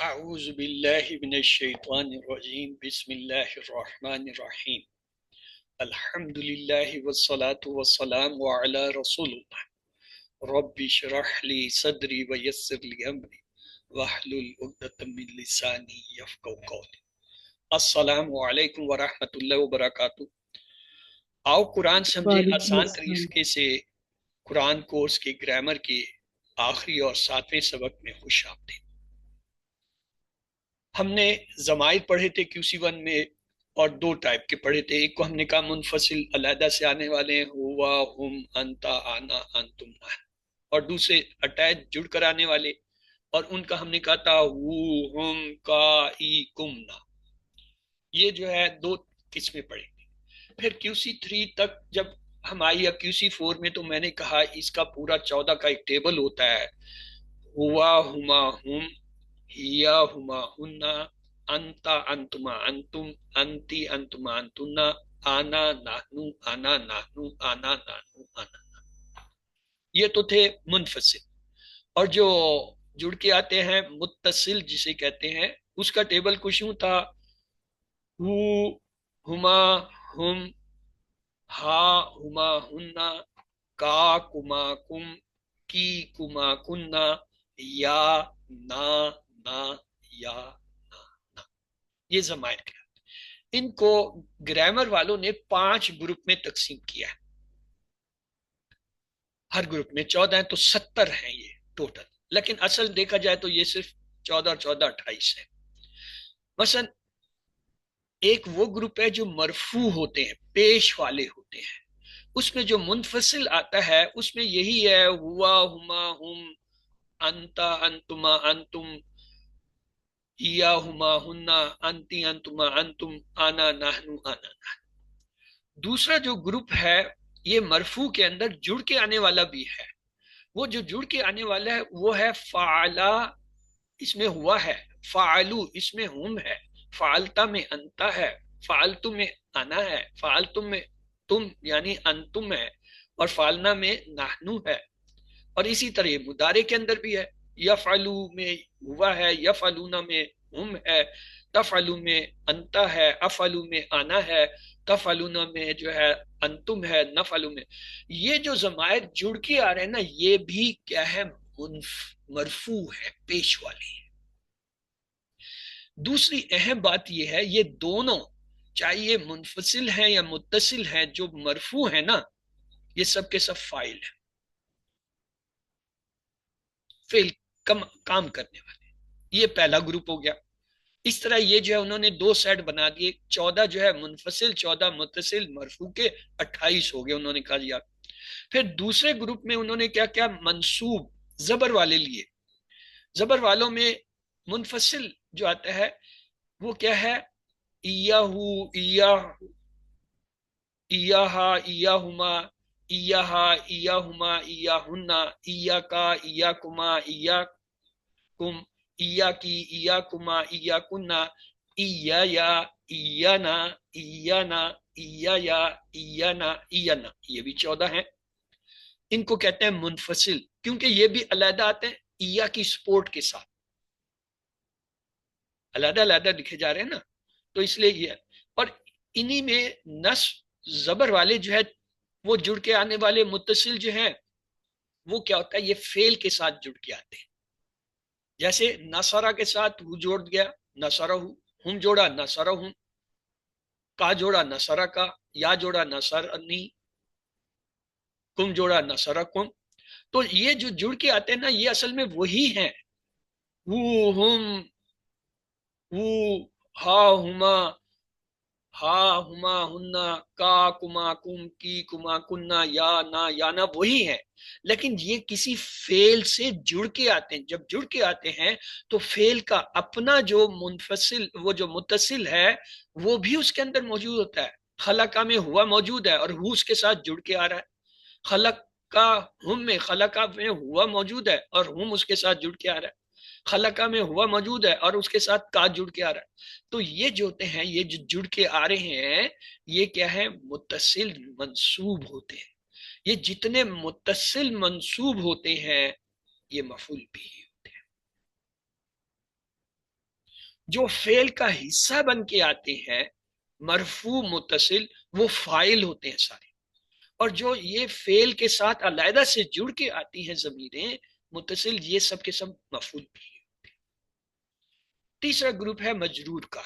اعوذ باللہ من الشیطان الرجیم بسم اللہ الرحمن الرحیم الحمد للہ والصلاة والسلام علی رسول اللہ رب اشرح لی صدری ویسر لی امری واحلل عقدۃ من لسانی یفقہوا قولی۔ السلام علیکم ورحمۃ اللہ وبرکاتہ۔ آؤ قرآن سمجھے وعلیکم آسان السلام۔ طریقے سے قرآن کورس کے گرامر کے آخری اور 7ویں سبق میں خوش آمدید۔ ہم نے ضمائر پڑھے تھے QC1 میں اور 2 ٹائپ کے پڑھے تھے۔ ایک کو ہم نے کہا منفصل علیحدہ سے آنے والے ہیں، ہوا، ہم، انتا، آنا، انتم، نحن، اور دوسرے اٹیچ جڑ کر آنے والے، اور ان کا ہم نے کہا تھا ہو، ہم، کا، ای، کم، نا۔ یہ جو ہے 2 قسمیں پڑھیں گے۔ پھر QC3 تک جب ہم آئی یا QC4 میں تو میں نے کہا اس کا پورا 14 کا ایک ٹیبل ہوتا ہے۔ ہوا، ہما، ہم، ہیا، ہما، ہننا، انتا، انتما، انتم، انتی، انتما، انتنا، آنا، نحنو، آنا، نحنو، آنا، نحنو، آنا۔ یہ تو تھے منفصل۔ اور جو جڑ کے آتے ہیں متصل جسے کہتے ہیں، اس کا ٹیبل کچھ یوں تھا: ہو، ہما، ہم، ہا، ہما، ہننا، کا، کما، کم، کی، کما، کننا، یا، نا، نا، یا، نا، نا۔ یہ ضمائر کے ان کو گرامر والوں نے 5 گروپ میں تقسیم کیا ہے۔ ہر گروپ میں 14 ہیں تو 70 ہیں یہ ٹوٹل، لیکن اصل دیکھا جائے تو یہ صرف 14 14 28 ہے۔ مثلا ایک وہ گروپ ہے جو مرفوع ہوتے ہیں، پیش والے ہوتے ہیں۔ اس میں جو منفصل آتا ہے اس میں یہی ہے: ہوا، ہما، ہم، انتا، انتما، انتم، ہیا، ہما، ہننا، انتی، انتما، انتم، آنا، نحنو، آنا، نحن۔ دوسرا جو گروپ ہے یہ مرفوع کے اندر جڑ کے آنے والا بھی ہے۔ وہ جو جڑ کے آنے والا ہے وہ ہے فعلا، اس میں ہوا ہے، فعلو اس میں ہم ہے، فعلتا میں انتا ہے، فعلتو میں انا ہے، فعلتم میں تم یعنی انتم ہے، اور فعلنا میں نحنو ہے۔ اور اسی طرح یہ مضارع کے اندر بھی ہے، یفعلو میں ہوا ہے، یفعلونا میں ہم ہے، تفعلو میں انتا ہے، افعلو میں آنا ہے، تفعلونا میں جو ہے انتم ہے، نفعلو میں۔ یہ جو ضمائر جڑ کے آ رہے ہیں نا، یہ بھی کیا ہے؟ مرفوع ہے، پیش والی ہے۔ دوسری اہم بات یہ ہے یہ دونوں، چاہے یہ منفصل ہیں یا متصل ہیں، جو مرفوع ہیں نا، یہ سب کے سب فاعل ہیں، فعل کام کرنے والے۔ یہ پہلا گروپ ہو گیا۔ اس طرح یہ جو ہے انہوں نے 2 سیٹ بنا دیے، 14 جو ہے منفصل، 14 متصل، مرفوع کے 28 ہو گئے انہوں نے کہا دیا۔ پھر دوسرے گروپ میں انہوں نے کیا کیا؟ منصوب، زبر والے لیے۔ زبر والوں میں منفصل جو آتا ہے وہ کیا ہے؟ ایاہو، ایاہ، ایاہا، ایاہما، ایاہا، ایاہما، ایاہنا، ایاکا، ایاکما، ایاکم، ایاکی، ایاکما، ایاکنا، ایایا، ایانا، ایانا، ایایا، ایانا، ایانا۔ یہ بھی 14 ہیں۔ ان کو کہتے ہیں منفصل، کیونکہ یہ بھی علیحدہ آتے ہیں ایا کی سپورٹ کے ساتھ، علیحدہ علیحدہ لکھے جا رہے ہیں نا، تو اس لیے یہ۔ اور انہی میں نصب زبر والے جو ہے وہ جڑ کے آنے والے متصل جو ہیں وہ کیا ہوتا ہے؟ یہ فعل کے ساتھ جڑ کے آتے ہیں۔ جیسے نصرہ کے ساتھ ہو جوڑ گیا، نصرہ، ہم جوڑا نصرہ ہم، کا جوڑا نصرہ کا، یا جوڑا نصرنی، کم جوڑا نصرہ کم۔ تو یہ جو جڑ کے آتے ہیں نا، یہ اصل میں وہی ہیں: ہو، ہم، ہو، ہا، ہما، ہا، ہما، ہننا، کا، کما، کم، کی، کما، کننا، یا، نا، یانا، وہی ہیں، لیکن یہ کسی فعل سے جڑ کے آتے ہیں۔ جب جڑ کے آتے ہیں تو فعل کا اپنا جو منفصل، وہ جو متصل ہے وہ بھی اس کے اندر موجود ہوتا ہے۔ خلقہ میں ہوا موجود ہے اور ہو اس کے ساتھ جڑ کے آ رہا ہے۔ خلق کا ہم میں، خلقہ میں ہوا موجود ہے اور ہم اس کے ساتھ جڑ کے آ رہا ہے۔ خلقہ میں ہوا موجود ہے اور اس کے ساتھ کا جڑ کے آ رہا ہے۔ تو یہ جو ہوتے ہیں، یہ جو جڑ کے آ رہے ہیں، یہ کیا ہے؟ متصل منصوب ہوتے ہیں۔ یہ جتنے متصل منصوب ہوتے ہیں یہ مفعول بھی ہوتے ہیں۔ جو فعل کا حصہ بن کے آتے ہیں مرفوع متصل وہ فاعل ہوتے ہیں سارے، اور جو یہ فعل کے ساتھ علیحدہ سے جڑ کے آتی ہیں ضمیریں متصل یہ سب کے سب مفعول بھی ہیں۔ تیسرا گروپ ہے مجرور کا۔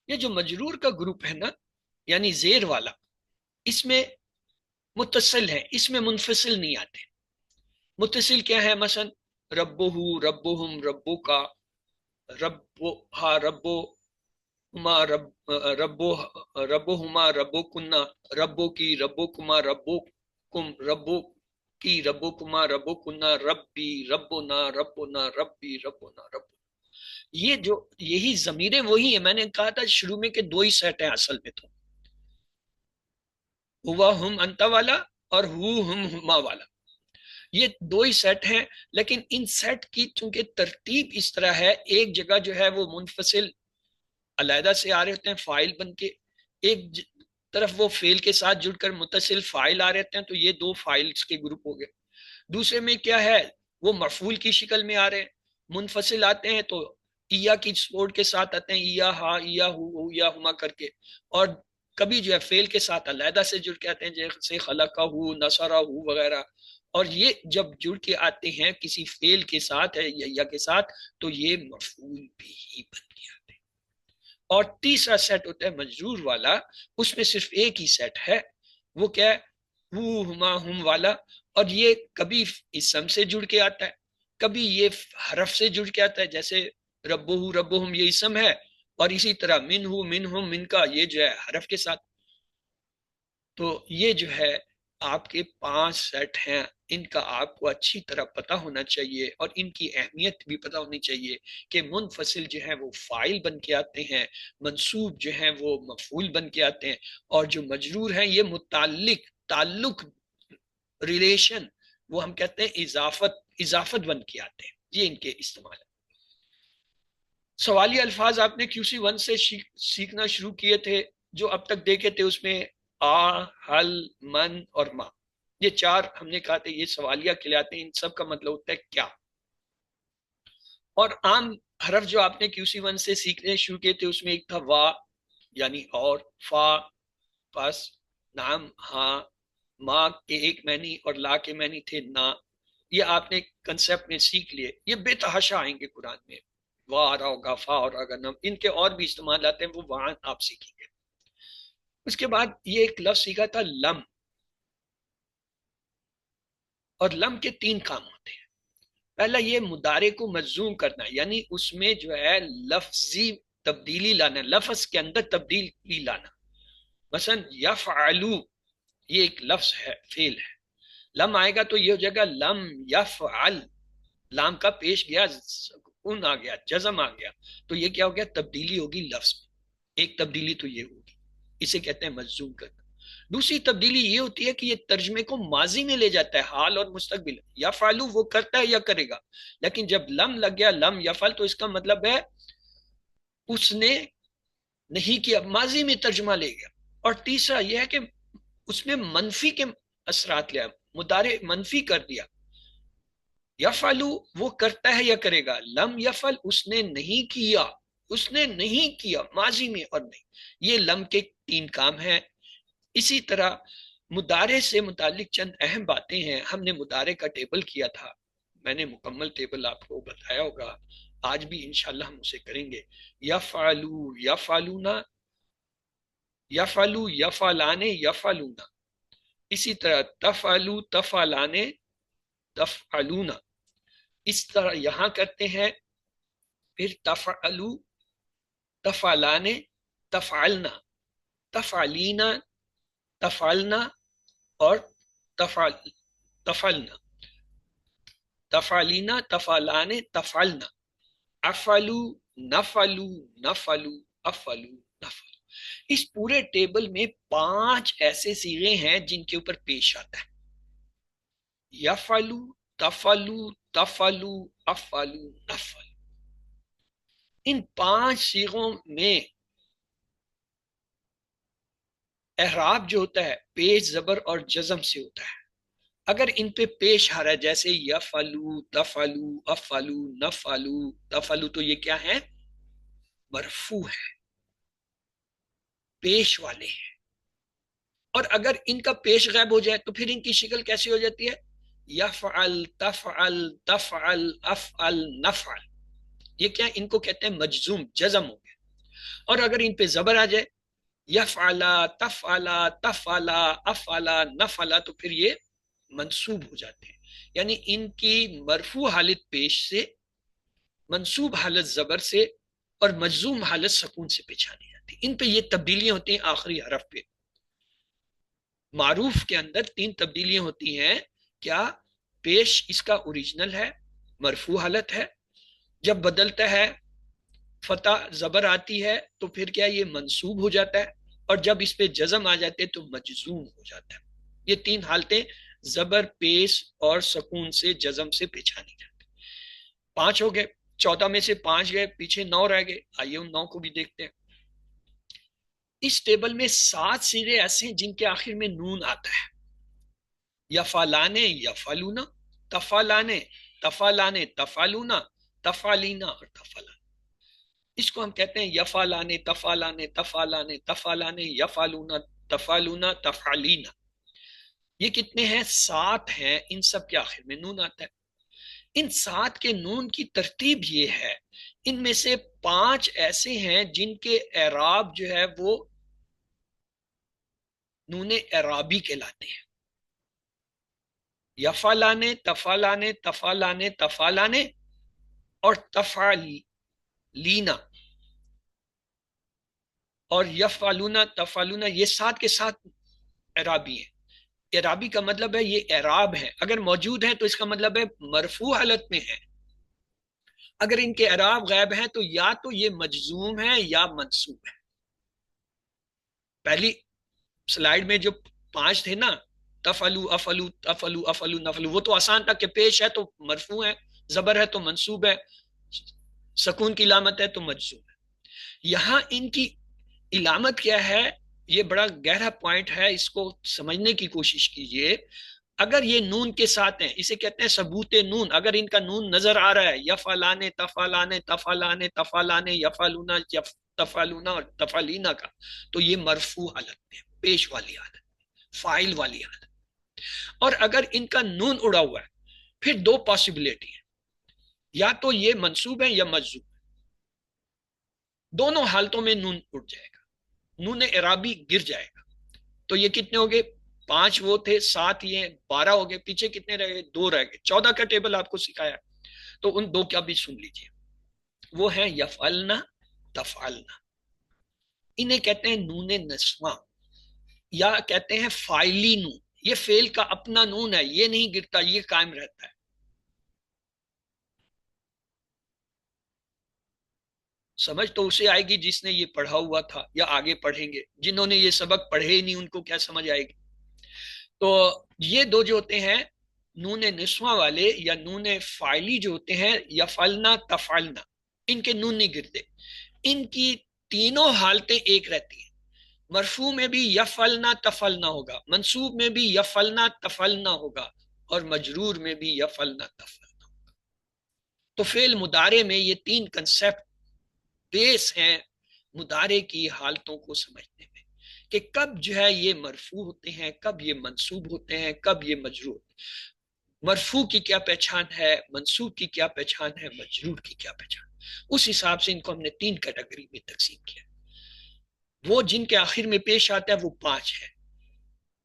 یہ جو مجرور کا گروپ ہے نا یعنی زیر والا، اس میں متصل ہے، اس میں منفصل نہیں آتے۔ متصل کیا ہے؟ مثلا ربہ، ربہم، ربو کا، ربو ہا، ربو ہما، ربو، ربو ہما، ربو کنہ، ربو کی، ربو کما، ربو کم، ربو کی، ربو کما، ربو کنہ، ربی، ربنا، ربنا، ربی، ربنا، رب۔ یہ جو یہی ضمیریں وہی ہیں، میں نے کہا تھا شروع میں کہ دو ہی سیٹ ہیں اصل میں، تو ہوا ہم انتا والا اور ہو ہم ہما والا، یہ دو ہی سیٹ ہیں۔ لیکن ان سیٹ کی چونکہ ترتیب اس طرح ہے، ایک جگہ جو ہے وہ منفصل علیحدہ سے آ رہے ہوتے ہیں فائل بن کے، ایک طرف وہ فعل کے ساتھ جڑ کر متصل فائل آ رہے ہوتے ہیں، تو یہ دو فائلز کے گروپ ہو گئے۔ دوسرے میں کیا ہے؟ وہ مفعول کی شکل میں آ رہے ہیں، منفصل آتے ہیں تو ایا کی سپورٹ کے ساتھ آتے ہیں، ایا ہا، ایا ہو، یا ہما کر کے، اور کبھی جو ہے فعل کے ساتھ علیحدہ سے جڑ کے آتے ہیں جیسے خلقہ ہو، نصرہ ہو وغیرہ، اور یہ جب جڑ کے آتے ہیں کسی فعل کے ساتھ ہے یا کے ساتھ تو یہ مفعول بھی ہی بن کے آتے ہیں۔ اور تیسرا سیٹ ہوتا ہے مجرور والا، اس میں صرف ایک ہی سیٹ ہے، وہ کیا ہے؟ ہو ہما ہم والا، اور یہ کبھی اسم سے جڑ کے آتا ہے، کبھی یہ حرف سے جڑ کے آتا ہے، جیسے ربہ ربہم یہ اسم ہے، اور اسی طرح منہ منہم من کا یہ جو ہے حرف کے ساتھ۔ تو یہ جو ہے آپ کے 5 سیٹ ہیں، ان کا آپ کو اچھی طرح پتہ ہونا چاہیے، اور ان کی اہمیت بھی پتہ ہونی چاہیے کہ منفصل جو ہیں وہ فاعل بن کے آتے ہیں، منصوب جو ہیں وہ مفعول بن کے آتے ہیں، اور جو مجرور ہیں یہ متعلق، تعلق، ریلیشن، وہ ہم کہتے ہیں اضافت بن کے آتے ہیں۔ یہ ان کے استعمال ہے۔ سوالی الفاظ آپ نے QC 1 سے سیکھنا شروع کیے تھے، جو اب تک دیکھے تھے اس میں آ، حل، من اور ما، یہ 4 ہم نے کہا تھا یہ سوالیہ کہلاتے ہیں، ان سب کا مطلب ہوتا ہے کیا۔ اور عام حرف جو آپ نے QC 1 سے سیکھنے شروع کیے تھے اس میں ایک تھا وا یعنی اور، فا پس، نام ہاں، ما کے ایک معنی اور لا کے معنی تھے نا، یہ آپ نے کنسپٹ میں سیکھ لیے، یہ بے تحاشا آئیں گے قرآن میں، وا آ رہا ہوگا، فا اور اگر نم، ان کے اور بھی استعمال آتے ہیں، وہ وہاں آپ سیکھیں گے۔ اس کے بعد یہ ایک لفظ سیکھا تھا لم، اور لم کے 3 کام ہوتے ہیں۔ پہلا یہ مضارع کو مجزوم کرنا، یعنی اس میں جو ہے لفظی تبدیلی لانا، لفظ کے اندر تبدیلی لانا۔ مثلا یفعلو یہ ایک لفظ ہے، فعل ہے، لم آئے گا تو یہ ہو جائے گا لم یفعل، لام کا پیش گیا، سکون آ گیا، جزم آ گیا، تو یہ کیا ہو گیا؟ تبدیلی ہوگی لفظ میں۔ ایک تبدیلی تو یہ ہوگی، اسے کہتے ہیں مجزوم کرنا۔ دوسری تبدیلی یہ ہوتی ہے کہ یہ ترجمے کو ماضی میں لے جاتا ہے، حال اور مستقبل، یا فعلو وہ کرتا ہے یا کرے گا، لیکن جب لم لگ گیا لم یفعل تو اس کا مطلب ہے اس نے نہیں کیا، ماضی میں ترجمہ لے گیا۔ اور تیسرا یہ ہے کہ اس میں منفی کے اثرات لیا، مضارع منفی کر دیا، یفعلو وہ کرتا ہے یا کرے گا، لم یفعل اس نے نہیں کیا، اس نے نہیں کیا ماضی میں اور نہیں، یہ لم کے 3 کام ہیں۔ اسی طرح مضارع سے متعلق چند اہم باتیں ہیں، ہم نے مضارع کا ٹیبل کیا تھا، میں نے مکمل ٹیبل آپ کو بتایا ہوگا، آج بھی انشاءاللہ ہم اسے کریں گے۔ یفعلو، یفعلونا، یفعلو، یفعلانے، یفعلونا، اسی طرح تفعلو، تفعلانے، تفعلونا، اس طرح یہاں کرتے ہیں، پھر تفعلو، تفعلانے، تفعلنا، تفعلینا، تفعلنا اور تفعلنا، تفعلینا، تفعلانے، تفعلنا، افعلو، نفعلو، نفعلو، افعلو، نفعلو۔ اس پورے ٹیبل میں 5 ایسے صیغے ہیں جن کے اوپر پیش آتا ہے، یفعلو، تفعلو، تفعلو، افعلو، نفعلو۔ ان 5 صیغوں میں اعراب جو ہوتا ہے پیش، زبر اور جزم سے ہوتا ہے۔ اگر ان پہ پیش آ رہا ہے جیسے یفعلو، تفعلو، افعلو، نفعلو، تفعلو، تو یہ کیا ہے؟ مرفوع ہے، پیش والے ہیں. اور اگر ان کا پیش غائب ہو جائے تو پھر ان کی شکل کیسی ہو جاتی ہے؟ یفعل، تفعل، تفعل، افعل، نفعل. یہ کیا؟ ان کو کہتے ہیں مجزوم، جزم ہو گیا. اور اگر ان پہ زبر آ جائے، یفعلا، تفعلا، تفعلا، افعلا، نفعلا، تو پھر یہ منصوب ہو جاتے ہیں. یعنی ان کی مرفوع حالت پیش سے، منصوب حالت زبر سے، اور مجزوم حالت سکون سے پہچانی جاتی. ان پہ یہ تبدیلیاں ہوتی ہیں آخری حرف پہ. معروف کے اندر 3 تبدیلیاں ہوتی ہیں. کیا؟ پیش اس کا اوریجنل ہے، مرفوع حالت ہے. جب بدلتا ہے، فتح زبر آتی ہے، تو پھر کیا یہ منصوب ہو جاتا ہے. اور جب اس پہ جزم آ جاتے تو مجزوم ہو جاتا ہے. یہ 3 حالتیں زبر، پیش اور سکون سے، جزم سے پہچانی جاتی. 5 ہو گئے، 14 میں سے 5 گئے، پیچھے 9 رہ گئے. آئیے ان 9 کو بھی دیکھتے ہیں. اس ٹیبل میں 7 صیغے ایسے ہیں جن کے آخر میں نون آتا ہے. یفعلانے، یفعلونا، تفعلانے، تفعلانے، تفعلونا، تفعلینا اور تفعلان. اس کو ہم کہتے ہیں یفعلانے، تفعلانے، تفعلانے، تفعلانے، یفعلونا، تفعلونا، تفعلینا. یہ کتنے ہیں؟ 7 ہیں. ان سب کے آخر میں نون آتا ہے. ان 7 کے نون کی ترتیب یہ ہے، ان میں سے 5 ایسے ہیں جن کے اعراب جو ہے وہ نون اعرابی کہلاتے ہیں. یفعلانے، تفعلانے، تفعلانے، تفعلانے اور تفعلینا اور یفعلونا، تفعلونا، یہ 7 کے 7 اعرابی ہیں. اعرابی کا مطلب ہے یہ اعراب ہے. اگر موجود ہیں تو اس کا مطلب ہے مرفوع حالت میں ہے. اگر ان کے اعراب غائب ہیں تو یا تو یہ مجزوم ہے یا منصوب ہے. پہلی سلائیڈ میں جو 5 تھے نا، تفعلو، افعلو، تفعلو، افعلو، نفعلو، وہ تو آسان تھا کہ پیش ہے تو مرفوع ہے، زبر ہے تو منصوب ہے، سکون کی علامت ہے تو مجزوم ہے. یہاں ان کی علامت کیا ہے؟ یہ بڑا گہرا پوائنٹ ہے، اس کو سمجھنے کی کوشش کیجئے. اگر یہ نون کے ساتھ ہیں، اسے کہتے ہیں ثبوت نون. اگر ان کا نون نظر آ رہا ہے، یفعلانے، تفعلانے، تفعلانے، تفعلانے، یفعلونا، تفعلونا اور تفعلینا کا، تو یہ مرفوع حالت میں، پیش والی حالت، فاعل والی حالت. اور اگر ان کا نون اڑا ہوا ہے، پھر 2 پاسبلٹی ہیں، یا تو یہ منصوب ہے یا مجزوم. دونوں حالتوں میں نون اڑ جائے گا، نون اعرابی گر جائے گا. تو یہ کتنے ہو گئے؟ 5 وہ تھے، 7 یہ، 12 ہو گئے. پیچھے کتنے رہ گئے؟ 2 رہ گئے. 14 کا ٹیبل آپ کو سکھایا، تو ان 2 کا بھی سن لیجئے. وہ ہیں یفعلنا، تفعلنا. انہیں کہتے ہیں نون نسواں، یا کہتے ہیں فاعلی نون. یہ فعل کا اپنا نون ہے، یہ نہیں گرتا، یہ قائم رہتا ہے. سمجھ تو اسے آئے گی جس نے یہ پڑھا ہوا تھا یا آگے پڑھیں گے. جنہوں نے یہ سبق پڑھے ہی نہیں ان کو کیا سمجھ آئے گی؟ تو یہ 2 جو ہوتے ہیں نون نسواں والے یا نون فاعلی جو ہوتے ہیں، یفعلنا، تفعلنا، ان کے نون نہیں گرتے. ان کی تینوں حالتیں ایک رہتی ہیں. مرفوع میں بھی یفعلنا تفعلنا ہوگا، منصوب میں بھی یفعلنا تفعلنا ہوگا، اور مجرور میں بھی یفعلنا تفعلنا ہوگا. تو فعل مضارع میں یہ 3 کنسپٹ بیس ہیں مضارع کی حالتوں کو سمجھنے میں، کہ کب جو ہے یہ مرفوع ہوتے ہیں، کب یہ منصوب ہوتے ہیں، کب یہ مجرور. مرفوع کی کیا پہچان ہے، منصوب کی کیا پہچان ہے، مجرور کی کیا پہچان. اس حساب سے ان کو ہم نے 3 کیٹیگری میں تقسیم کیا. وہ جن کے آخر میں پیش آتا ہے وہ 5 ہے.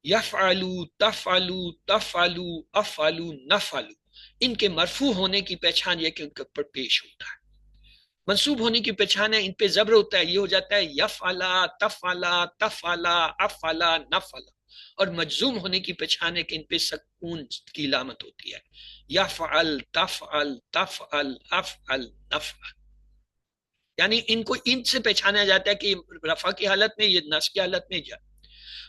یفعلو، تفعلو، تفعلو، افعلو، نفعلو. ان کے مرفوع ہونے کی پہچان یہ کہ ان کے اوپر پیش ہوتا ہے. منصوب ہونے کی پہچان ہے ان پہ زبر ہوتا ہے، یہ ہو جاتا ہے یفعلا، تفعلا، تفعلا، افعلا، نفعلا. اور مجزوم ہونے کی پہچان ہے کہ ان پہ سکون کی علامت ہوتی ہے، یفعل، تفعل، تفعل، افعل، نفعل. یعنی ان کو ان سے پہچانا جاتا ہے کہ رفع کی حالت میں، یہ نصب کی حالت میں جا.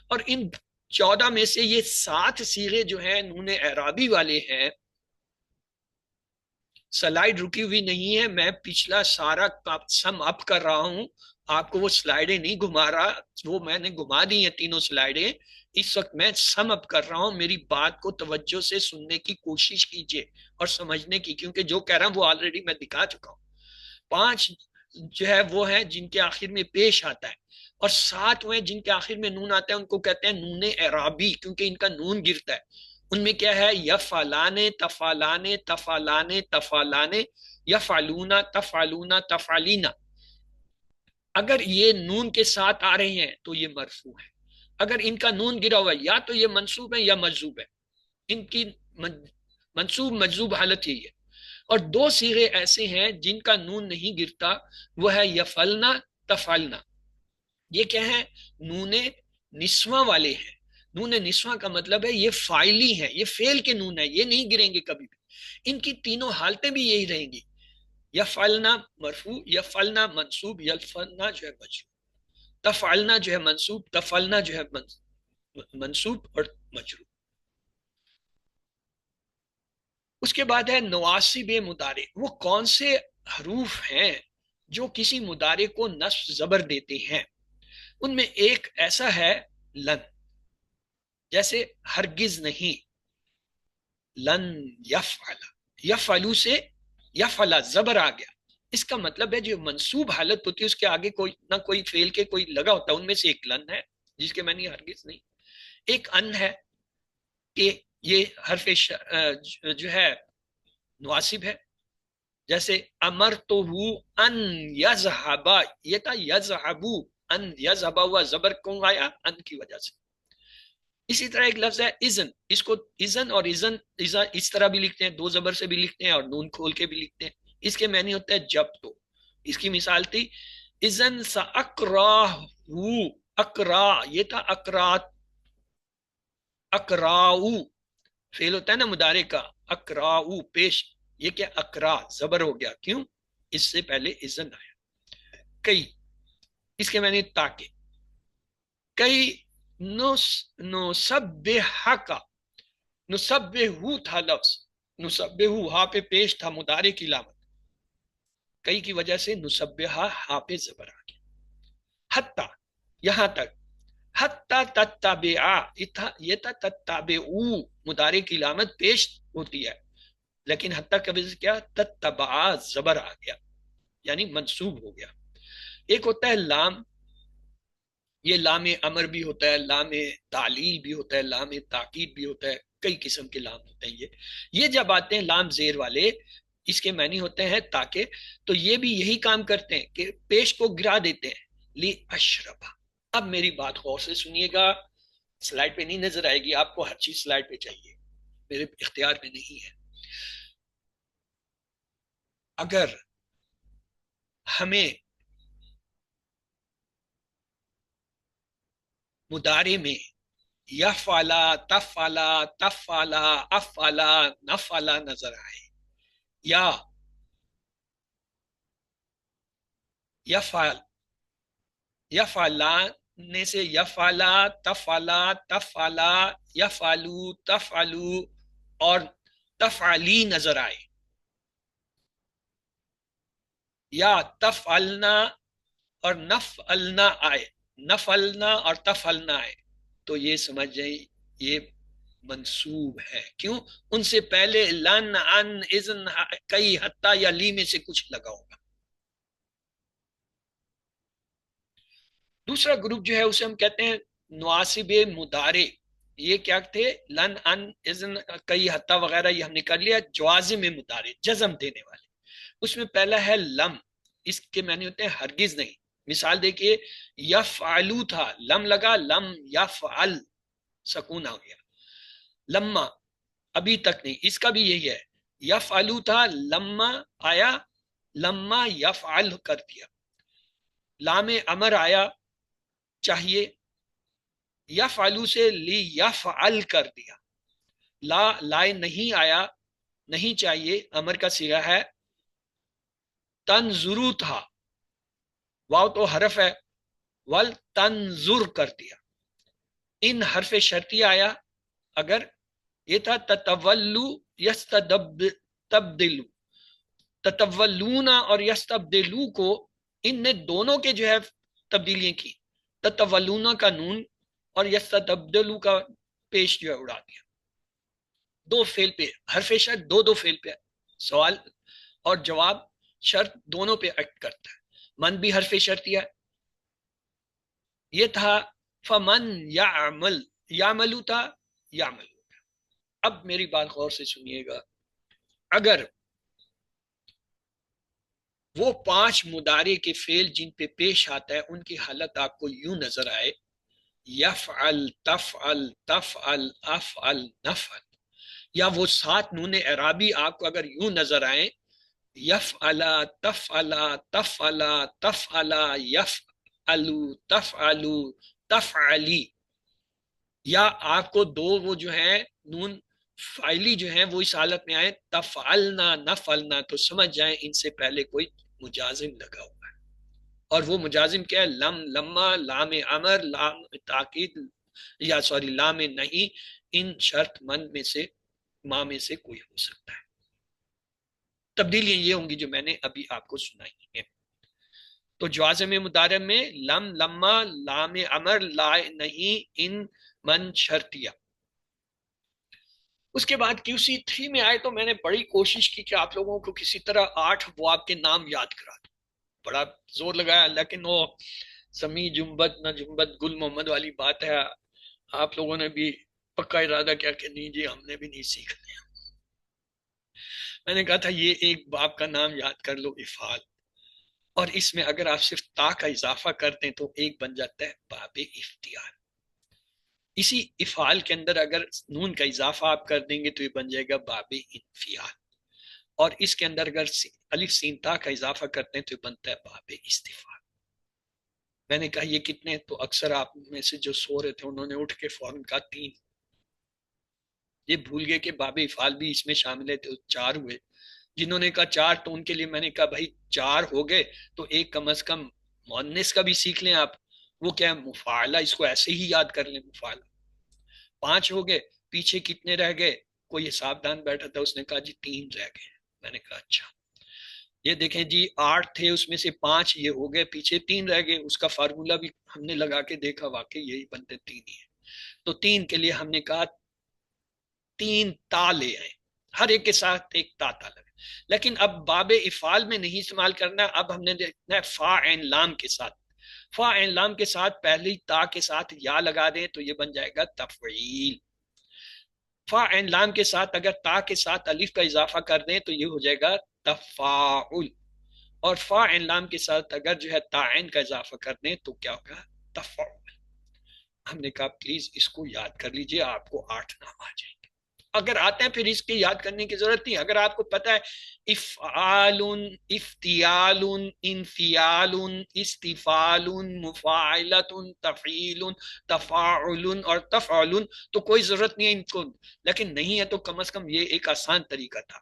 اور ان 14 میں سے یہ 7 صیغے جو ہیں نون اعرابی والے ہیں. سلائیڈ رکی ہوئی نہیں ہے، میں پچھلا سارا سم اپ کر رہا ہوں. آپ کو وہ سلائیڈیں نہیں گھما رہا، وہ میں نے گھما دی ہیں تینوں سلائیڈیں. اس وقت میں سم اپ کر رہا ہوں. میری بات کو توجہ سے سننے کی کوشش کیجئے اور سمجھنے کی، کیونکہ جو کہہ رہا ہوں وہ آلریڈی میں دکھا چکا ہوں. 5 جو ہے وہ ہیں جن کے آخر میں پیش آتا ہے، اور 7 وہ ہیں جن کے آخر میں نون آتا ہے، ان کو کہتے ہیں نون اعرابی، کیونکہ ان کا نون گرتا ہے۔ ان میں کیا ہے؟ یفعلان تفعلان تفعلان تفعلان، یفعلون تفعلون تفعلینا۔ اگر یہ نون کے ساتھ آ رہے ہیں تو یہ مرفوع ہے، اگر ان کا نون گرا ہوا ہے یا تو یہ منصوب ہے یا مجزوب ہے، ان کی منصوب مجزوب حالت یہی ہے۔ اور 2 صیغے ایسے ہیں جن کا نون نہیں گرتا، وہ ہے یفعلنا تفعلنا۔ یہ کیا ہے؟ نون نسواں والے ہیں۔ نون نسواں کا مطلب ہے یہ فاعلی ہیں، یہ فعل کے نون ہے، یہ نہیں گریں گے کبھی بھی، ان کی تینوں حالتیں بھی یہی رہیں گی، یفعلنا مرفوع، یفعلنا منصوب، یفعلنا جو ہے مجرور، تفعلنا جو ہے منصوب، تفعلنا جو ہے منصوب اور مجرور۔ اس کے بعد ہے نواصب مضارع۔ وہ کون سے حروف ہیں جو کسی مضارع کو نصب زبر دیتے ہیں؟ ان میں ایک ایسا ہے لن، جیسے ہرگز نہیں، لن یفعل، یفعلو سے یفعل زبر آ گیا، اس کا مطلب ہے جو منصوب حالت ہوتی ہے اس کے آگے کوئی نہ کوئی فعل کے کوئی لگا ہوتا ہے، ان میں سے ایک لن ہے جس کے معنی ہرگز نہیں، ایک ان ہے کہ یہ حرف جو ہے نواسب ہے، جیسے امرتہو ان یذہب، یہ تھا یذہبو، ان یذہب ہوا زبر کیوں آیا؟ ان کی وجہ سے۔ اسی طرح ایک لفظ ہے اذن، اس کو اذن اور اذن اس طرح بھی لکھتے ہیں، 2 زبر سے بھی لکھتے ہیں اور نون کھول کے بھی لکھتے ہیں، اس کے معنی ہوتا ہے جب تو۔ اس کی مثال تھی اذن ساقراہ، اقرا یہ تھا اقرات، اقراؤ فعل ہوتا ہے نا مضارع کا، اقراؤ پیش، یہ کیا اقرا زبر ہو گیا، کیوں؟ اس سے پہلے اذن آیا۔ کئی، اس کے معنی تاکہ، کئی نسبحک، نسبحو تھا لفظ، نسبحو ہا پہ پیش تھا مضارع کی علامت، کئی کی وجہ سے نسبحا ہا پہ زبر آ گیا۔ حتی یہاں تک، حتی تتبعا یہ تھا تتبعو مضارع کی علامت پیش ہوتی ہے، لیکن حتی کبھی سے کیا؟ تتبعا زبر آ گیا یعنی منصوب ہو گیا۔ ایک ہوتا ہے لام، یہ لام امر بھی ہوتا ہے، لام تعلیل بھی ہوتا ہے، لام تاکید بھی ہوتا ہے، کئی قسم کے لام ہوتے ہیں۔ یہ جب آتے ہیں لام زیر والے، اس کے معنی ہوتے ہیں تاکہ، تو یہ بھی یہی کام کرتے ہیں کہ پیش کو گرا دیتے ہیں، لی اشربا۔ اب میری بات غور سے سنیے گا، سلائڈ پہ نہیں نظر آئے گی آپ کو، ہر چیز سلائڈ پہ چاہیے، میرے اختیار میں نہیں ہے۔ اگر ہمیں مضارع میں یفعلا تفعلا تفعلا افعلا نفعلا نظر آئے، یا یفعل، یفعلان سے یفعلا تفعلا تفعلا یفعلو تفعلو اور تفعلی نظر آئے، یا تفعلنا اور نفعلنا آئے، نفعلنا اور تفعلنا آئے، تو یہ سمجھ جائیں یہ منصوب ہے، کیوں؟ ان سے پہلے لن ان اذن کئی حتی یا لی میں سے کچھ لگا ہوگا۔ دوسرا گروپ جو ہے اسے ہم کہتے ہیں نواسب مضارع، یہ کیا تھے؟ لن ان اذن کئی حتی وغیرہ، یہ ہم نے کر لیا۔ جوازم مضارع جزم دینے والے، اس میں پہلا ہے لم، اس کے معنی ہوتے ہیں ہرگز نہیں۔ مثال دیکھیے یفعلو تھا، لم لگا، لم یفعل سکون آ گیا، لما ابھی تک نہیں، اس کا بھی یہی ہے، یفعلو تھا، لما آیا، لما یفعل کر دیا، لام امر آیا چاہیے، یفعلو سے لی یفعل کر دیا، لا لائے نہیں آیا نہیں چاہیے، امر کا صیغہ ہے، تنظرو تھا، واو تو حرف ہے، ول تنظر کر دیا، ان حرف شرطی آیا اگر، یہ تھا تتولو یستبدلو، تتولون اور یستبدلو کو ان نے دونوں کے جو ہے تبدیلیاں کی، تتولون کا نون اور یستبدلو کا پیش جو ہے اڑا دیا، 2 فعل پہ حرف شرط، 2 فعل پہ سوال اور جواب شرط دونوں پہ ایکٹ کرتا ہے۔ من بھی حرف شرطیہ. یہ تھا فمن یعمل، یعملو تھا، یعملو. اب میری بات غور سے سنیے گا. اگر وہ 5 مضارع کے فعل جن پہ پیش آتا ہے ان کی حالت آپ کو یوں نظر آئے، یفعل، تفعل، تفعل، افعل، نفعل، یا وہ 7 نون اعرابی آپ کو اگر یوں نظر آئے، یفعلا، تفعلا، تفعلا، تفعلا، یفعلو، تفعلو، تفعلی، یا آپ کو 2 وہ جو ہے نون فائلی جو ہیں وہ اس حالت میں آئے تفعلنا، نفعلنا، تو سمجھ جائیں ان سے پہلے کوئی مجازم لگا ہوا ہے. اور وہ مجازم کیا ہے؟ لم، لما، لام امر، لام تاکید، یا سوری لام نہیں، ان شرط من میں سے، ماں میں سے کوئی ہو سکتا ہے. تبدیلیاں یہ ہوں گی جو میں نے ابھی آپ کو سنائی ہیں. تو جوازم مضارع میں لم، لما، لام امر، لا نہیں، ان، من، شرطیہ. اس کے بعد QC 3 میں آئے تو میں نے بڑی کوشش کی کہ آپ لوگوں کو کسی طرح 8 ابواب کے نام یاد کرا دوں. بڑا زور لگایا، لیکن وہ سمی جنبت نہ جنبت گل محمد والی بات ہے. آپ لوگوں نے بھی پکا ارادہ کیا کہ نہیں جی ہم نے بھی نہیں سیکھنا. میں نے کہا تھا یہ ایک باب کا نام یاد کر لو، افعال، اور اس میں اگر آپ صرف تا کا اضافہ کرتے ہیں تو ایک بن جاتا ہے باب افتیال. اسی افعال کے اندر اگر نون کا اضافہ آپ کر دیں گے تو یہ بن جائے گا باب انفیال، اور اس کے اندر اگر الف سین تا کا اضافہ کرتے ہیں تو یہ بنتا ہے باب استفعال. میں نے کہا یہ کتنے؟ تو اکثر آپ میں سے جو سو رہے تھے انہوں نے اٹھ کے فوراً کہا 3. یہ بھول گئے کہ باب افعال بھی اس میں شامل ہے، تو 4 ہوئے. جنہوں نے کہا 4 تو ان کے لیے میں نے کہا بھائی 4 ہو گئے تو ایک کم از کم مؤنث کا بھی سیکھ لیں آپ. وہ کیا ہے؟ مفاعلہ. اس کو ایسے ہی یاد کر لیں، مفاعلہ. 5 ہو گئے، پیچھے کتنے رہ گئے؟ کوئی حساب دان بیٹھا تھا اس نے کہا جی 3 رہ گئے. میں نے کہا اچھا. یہ دیکھیں جی 8 تھے اس میں سے 5 یہ ہو گئے، پیچھے 3 رہ گئے. اس کا فارمولا بھی ہم نے لگا کے دیکھا، واقعی یہی بنتے 3 ہی ہیں. تو 3 کے لیے ہم نے کہا 3 تا لے آئے، ہر ایک کے ساتھ ایک تا تا لگے. لیکن اب باب افعال میں نہیں استعمال کرنا، اب ہم نے دیکھنا ہے فا عین لام کے ساتھ. فا عین لام کے ساتھ پہلی تا کے ساتھ یا لگا دیں تو یہ بن جائے گا تفعیل. فا عین لام کے ساتھ اگر تا کے ساتھ الف کا اضافہ کر دیں تو یہ ہو جائے گا تفاعل، اور فا عین لام کے ساتھ اگر جو ہے تا عین کا اضافہ کر دیں تو کیا ہوگا؟ تفعول. ہم نے کہا پلیز اس کو یاد کر لیجئے، آپ کو 8 نام آ جائیں گے. اگر آتے ہیں پھر اس کی یاد کرنے کی ضرورت نہیں. اگر آپ کو پتا ہے افعال، افتیال، انفیال، استفال، مفاعلت، تفعیل، تفاعل اور تفعل، تو کوئی ضرورت نہیں ہے ان کو. لیکن نہیں ہے تو کم از کم یہ ایک آسان طریقہ تھا.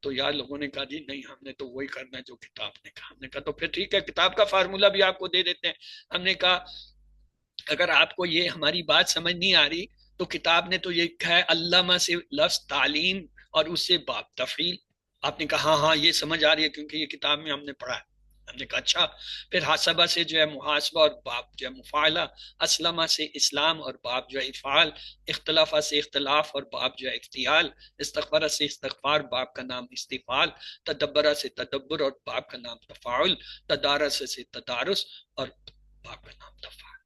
تو یار لوگوں نے کہا جی نہیں ہم نے تو وہی کرنا ہے جو کتاب نے کہا. ہم نے کہا تو پھر ٹھیک ہے، کتاب کا فارمولا بھی آپ کو دے دیتے ہیں. ہم نے کہا اگر آپ کو یہ ہماری بات سمجھ نہیں آ رہی تو کتاب نے تو یہ کہا ہے علامہ سے لفظ تعلیم اور اس سے باب تفعیل. آپ نے کہا ہاں ہاں یہ سمجھ آ رہی ہے کیونکہ یہ کتاب میں ہم نے پڑھا ہے. ہم نے کہا اچھا. پھر حاسبہ سے جو ہے محاسبہ اور باب جو ہے مفاعلہ، اسلمہ سے اسلام اور باب جو ہے افعال، اختلافہ سے اختلاف اور باب جو ہے افتیال، استغفر سے استغفار، باب کا نام استفعال، تدبر سے تدبر اور باب کا نام تفاعل، تدارس سے تدارس اور باب کا نام تفاعل.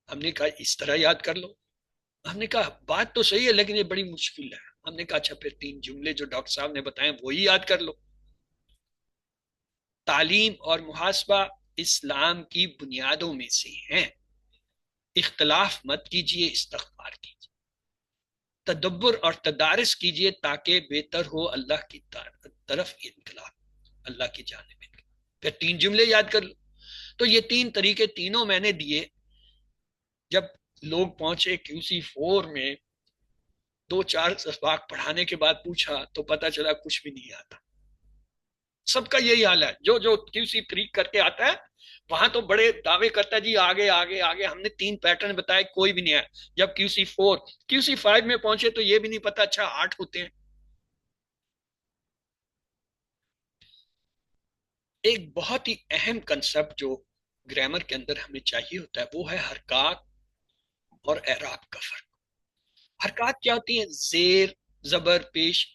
ہم نے کہا اس طرح یاد کر لو. ہم نے کہا بات تو صحیح ہے لیکن یہ بڑی مشکل ہے. ہم نے کہا اچھا پھر 3 جملے جو ڈاکٹر صاحب نے بتائے وہی یاد کر لو. تعلیم اور محاسبہ اسلام کی بنیادوں میں سے ہیں. اختلاف مت کیجئے، استغفار کیجئے. تدبر اور تدارس کیجئے تاکہ بہتر ہو اللہ کی طرف انقلاب، اللہ کی جانب انقلاب. پھر 3 جملے یاد کر لو. تو یہ 3 طریقے تینوں میں نے دیے. جب لوگ پہنچے QC 4 میں 2-4 اسباق پڑھانے کے بعد پوچھا تو پتا چلا کچھ بھی نہیں آتا. سب کا یہی حال ہے. جو QC 3 کر کے آتا ہے وہاں تو بڑے دعوے کرتا ہے جی آگے آگے آگے. ہم نے 3 پیٹرن بتائے کوئی بھی نہیں آیا. جب QC 5 میں پہنچے تو یہ بھی نہیں پتا اچھا 8 ہوتے ہیں. ایک بہت ہی اہم کنسپٹ جو گرامر کے اندر ہمیں چاہیے ہوتا ہے وہ ہے حرکات اور اعراب کا فرق. حرکات کیا ہوتی ہیں؟ زیر، زبر، پیش،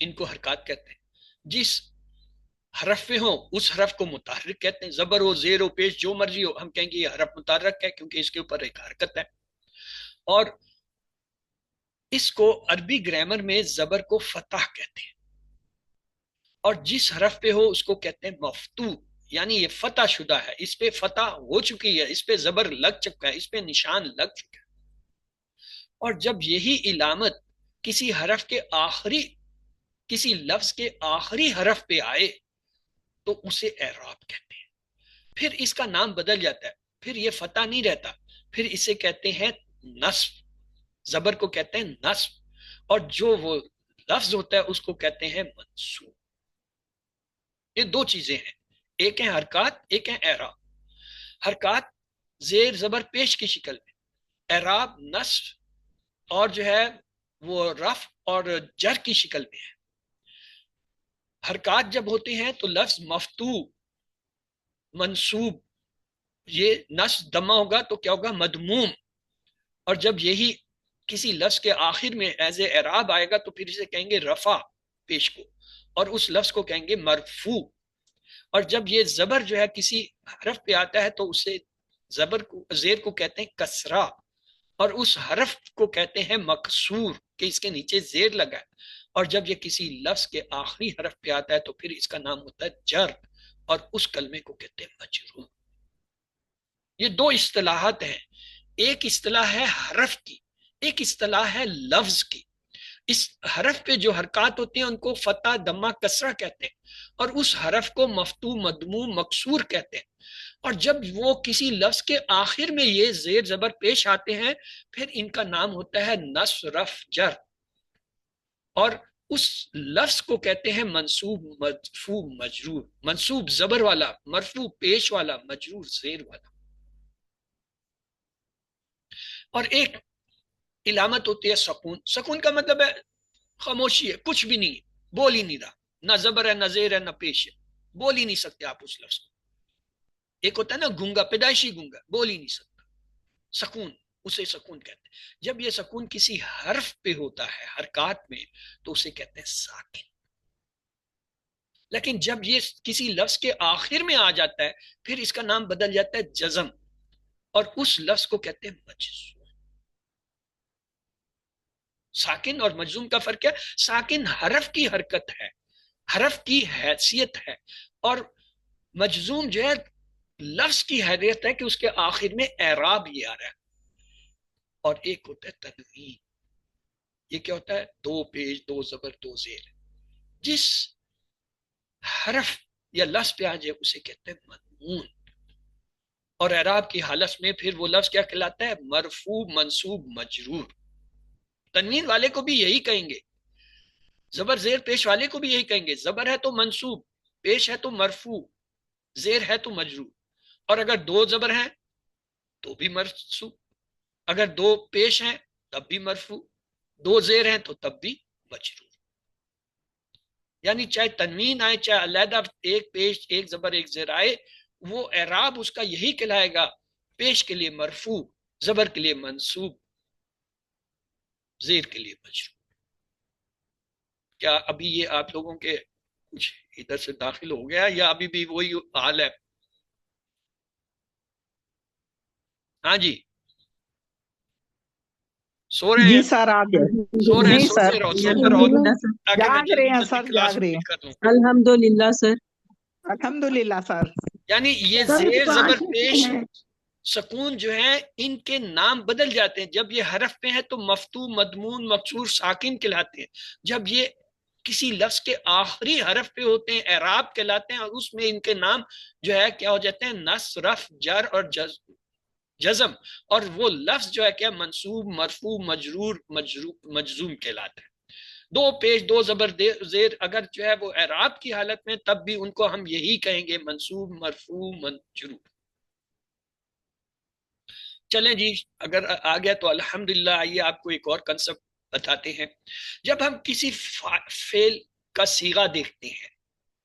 ان کو حرکات کہتے ہیں. جس حرف پہ ہوں اس حرف کو متحرک کہتے ہیں. زبر ہو، زیر ہو، پیش، جو مرضی ہو، ہم کہیں گے یہ حرف متحرک ہے کیونکہ اس کے اوپر ایک حرکت ہے. اور اس کو عربی گرامر میں زبر کو فتح کہتے ہیں، اور جس حرف پہ ہو اس کو کہتے ہیں مفتوح، یعنی یہ فتح شدہ ہے، اس پہ فتح ہو چکی ہے، اس پہ زبر لگ چکا ہے، اس پہ نشان لگ چکا ہے. اور جب یہی علامت کسی حرف کے آخری، کسی لفظ کے آخری حرف پہ آئے تو اسے اعراب کہتے ہیں. پھر اس کا نام بدل جاتا ہے، پھر یہ فتح نہیں رہتا، پھر اسے کہتے ہیں نصب. زبر کو کہتے ہیں نصب، اور جو وہ لفظ ہوتا ہے اس کو کہتے ہیں منصوب. یہ دو چیزیں ہیں، ایک ہے حرکات، ایک ہے اعراب. حرکات زیر زبر پیش کی شکل میں، اعراب نصب اور جو ہے وہ رفع اور جر کی شکل میں ہے. حرکات جب ہوتے ہیں تو لفظ مفتوح، منصوب، یہ نصب دمہ ہوگا تو کیا ہوگا؟ مدموم. اور جب یہی کسی لفظ کے آخر میں ایز اے اعراب آئے گا تو پھر اسے کہیں گے رفع پیش کو، اور اس لفظ کو کہیں گے مرفوع. اور جب یہ زبر جو ہے کسی حرف پہ آتا ہے تو اسے زبر کو، زیر کو کہتے ہیں کسرہ، اور اس حرف کو کہتے ہیں مکسور کہ اس کے نیچے زیر لگا ہے. اور جب یہ کسی لفظ کے آخری حرف پہ آتا ہے تو پھر اس کا نام ہوتا ہے جر، اور اس کلمے کو کہتے ہیں مجرور. یہ دو اصطلاحات ہیں، ایک اصطلاح ہے حرف کی، ایک اصطلاح ہے لفظ کی. اس حرف پہ جو حرکات ہوتے ہیں ان کو فتح، دمہ، کسرہ کہتے ہیں، اور اس حرف کو مفتوح، مدموم، مکسور کہتے ہیں. اور جب وہ کسی لفظ کے آخر میں یہ زیر زبر پیش آتے ہیں پھر ان کا نام ہوتا ہے نصب، رفع، جر. اور اس لفظ کو کہتے ہیں منصوب، مرفوع، مجرور. منصوب زبر والا، مرفوع پیش والا، مجرور زیر والا. اور ایک علامت ہوتی ہے سکون. سکون کا مطلب ہے خاموشی ہے، کچھ بھی نہیں، بول ہی نہیں رہا، نہ زبر ہے، نہ زیر ہے، نہ پیش ہے، بول ہی نہیں سکتے آپ اس لفظ کو. ایک ہوتا ہے نا گونگا، پیدائشی گونگا، بول ہی نہیں سکتا. سکون، اسے سکون کہتے ہیں. جب یہ سکون کسی حرف پہ ہوتا ہے حرکات میں تو اسے کہتے ہیں ساکن. لیکن جب یہ کسی لفظ کے آخر میں آ جاتا ہے پھر اس کا نام بدل جاتا ہے جزم، اور اس لفظ کو کہتے ہیں مجزوم. ساکن اور مجزوم کا فرق ہے، ساکن حرف کی حرکت ہے، حرف کی حیثیت ہے، اور مجزوم جو ہے لفظ کی حیثیت ہے کہ اس کے آخر میں اعراب یہ آ رہا ہے. اور ایک ہوتا ہے تنوین. یہ کیا ہوتا ہے؟ دو پیش، دو زبر، دو زیر. جس حرف یا لفظ پہ آ جائے اسے کہتے ہیں منون. اور اعراب کی حالت میں پھر وہ لفظ کیا کہلاتا ہے؟ مرفوع، منصوب، مجرور. تنوین والے کو بھی یہی کہیں گے، زبر زیر پیش والے کو بھی یہی کہیں گے. زبر ہے تو منصوب، پیش ہے تو مرفوع، زیر ہے تو مجرور. اور اگر دو زبر ہیں تو بھی منصوب، اگر دو پیش ہیں تب بھی مرفوع، دو زیر ہیں تو تب بھی مجرور. یعنی چاہے تنوین آئے، چاہے علیحدہ ایک پیش، ایک زبر، ایک زیر آئے، وہ اعراب اس کا یہی کہلائے گا، پیش کے لیے مرفوع، زبر کے لیے منصوب، زیر کے لیے مجرور. کیا ابھی یہ آپ لوگوں کے کچھ ادھر سے داخل ہو گیا یا ابھی بھی وہی حال ہے؟ ہاں جی، سو رہے جی ہیں؟ سر آ گئے. سو رہے ہیں؟ نہیں سر، سوتے رہو، سوتے رہو الحمدللہ سر. تاکہ میں جاگ رہے جلدی ہیں جلدی سر، کلاس جاگ رہے کمپلیٹ ہیں. کر دوں. الحمدللہ سر. الحمدللہ سر. یعنی یہ زیر زبر پیش سکون جو ہے ان کے نام بدل جاتے ہیں. جب یہ حرف پہ ہے تو مفتوح، مدمون، مکسور، ساکن کہلاتے ہیں. جب یہ کسی لفظ کے آخری حرف پہ ہوتے ہیں اعراب کہلاتے ہیں، اور اس میں ان کے نام جو ہے کیا ہو جاتے ہیں؟ نصب، رفع، جر اور جزم. اور وہ لفظ جو ہے کیا؟ منصوب، مرفوع، مجرور، مجزوم کہلاتا ہے. دو پیش، دو زبر، زیر اگر جو ہے وہ اعراب کی حالت میں تب بھی ان کو ہم یہی کہیں گے، منصوب، مرفوع، مجرور. چلیں جی، اگر آ گیا تو الحمدللہ. آئیے آپ کو ایک اور کنسپٹ بتاتے ہیں. جب ہم کسی فعل کا صیغہ دیکھتے ہیں،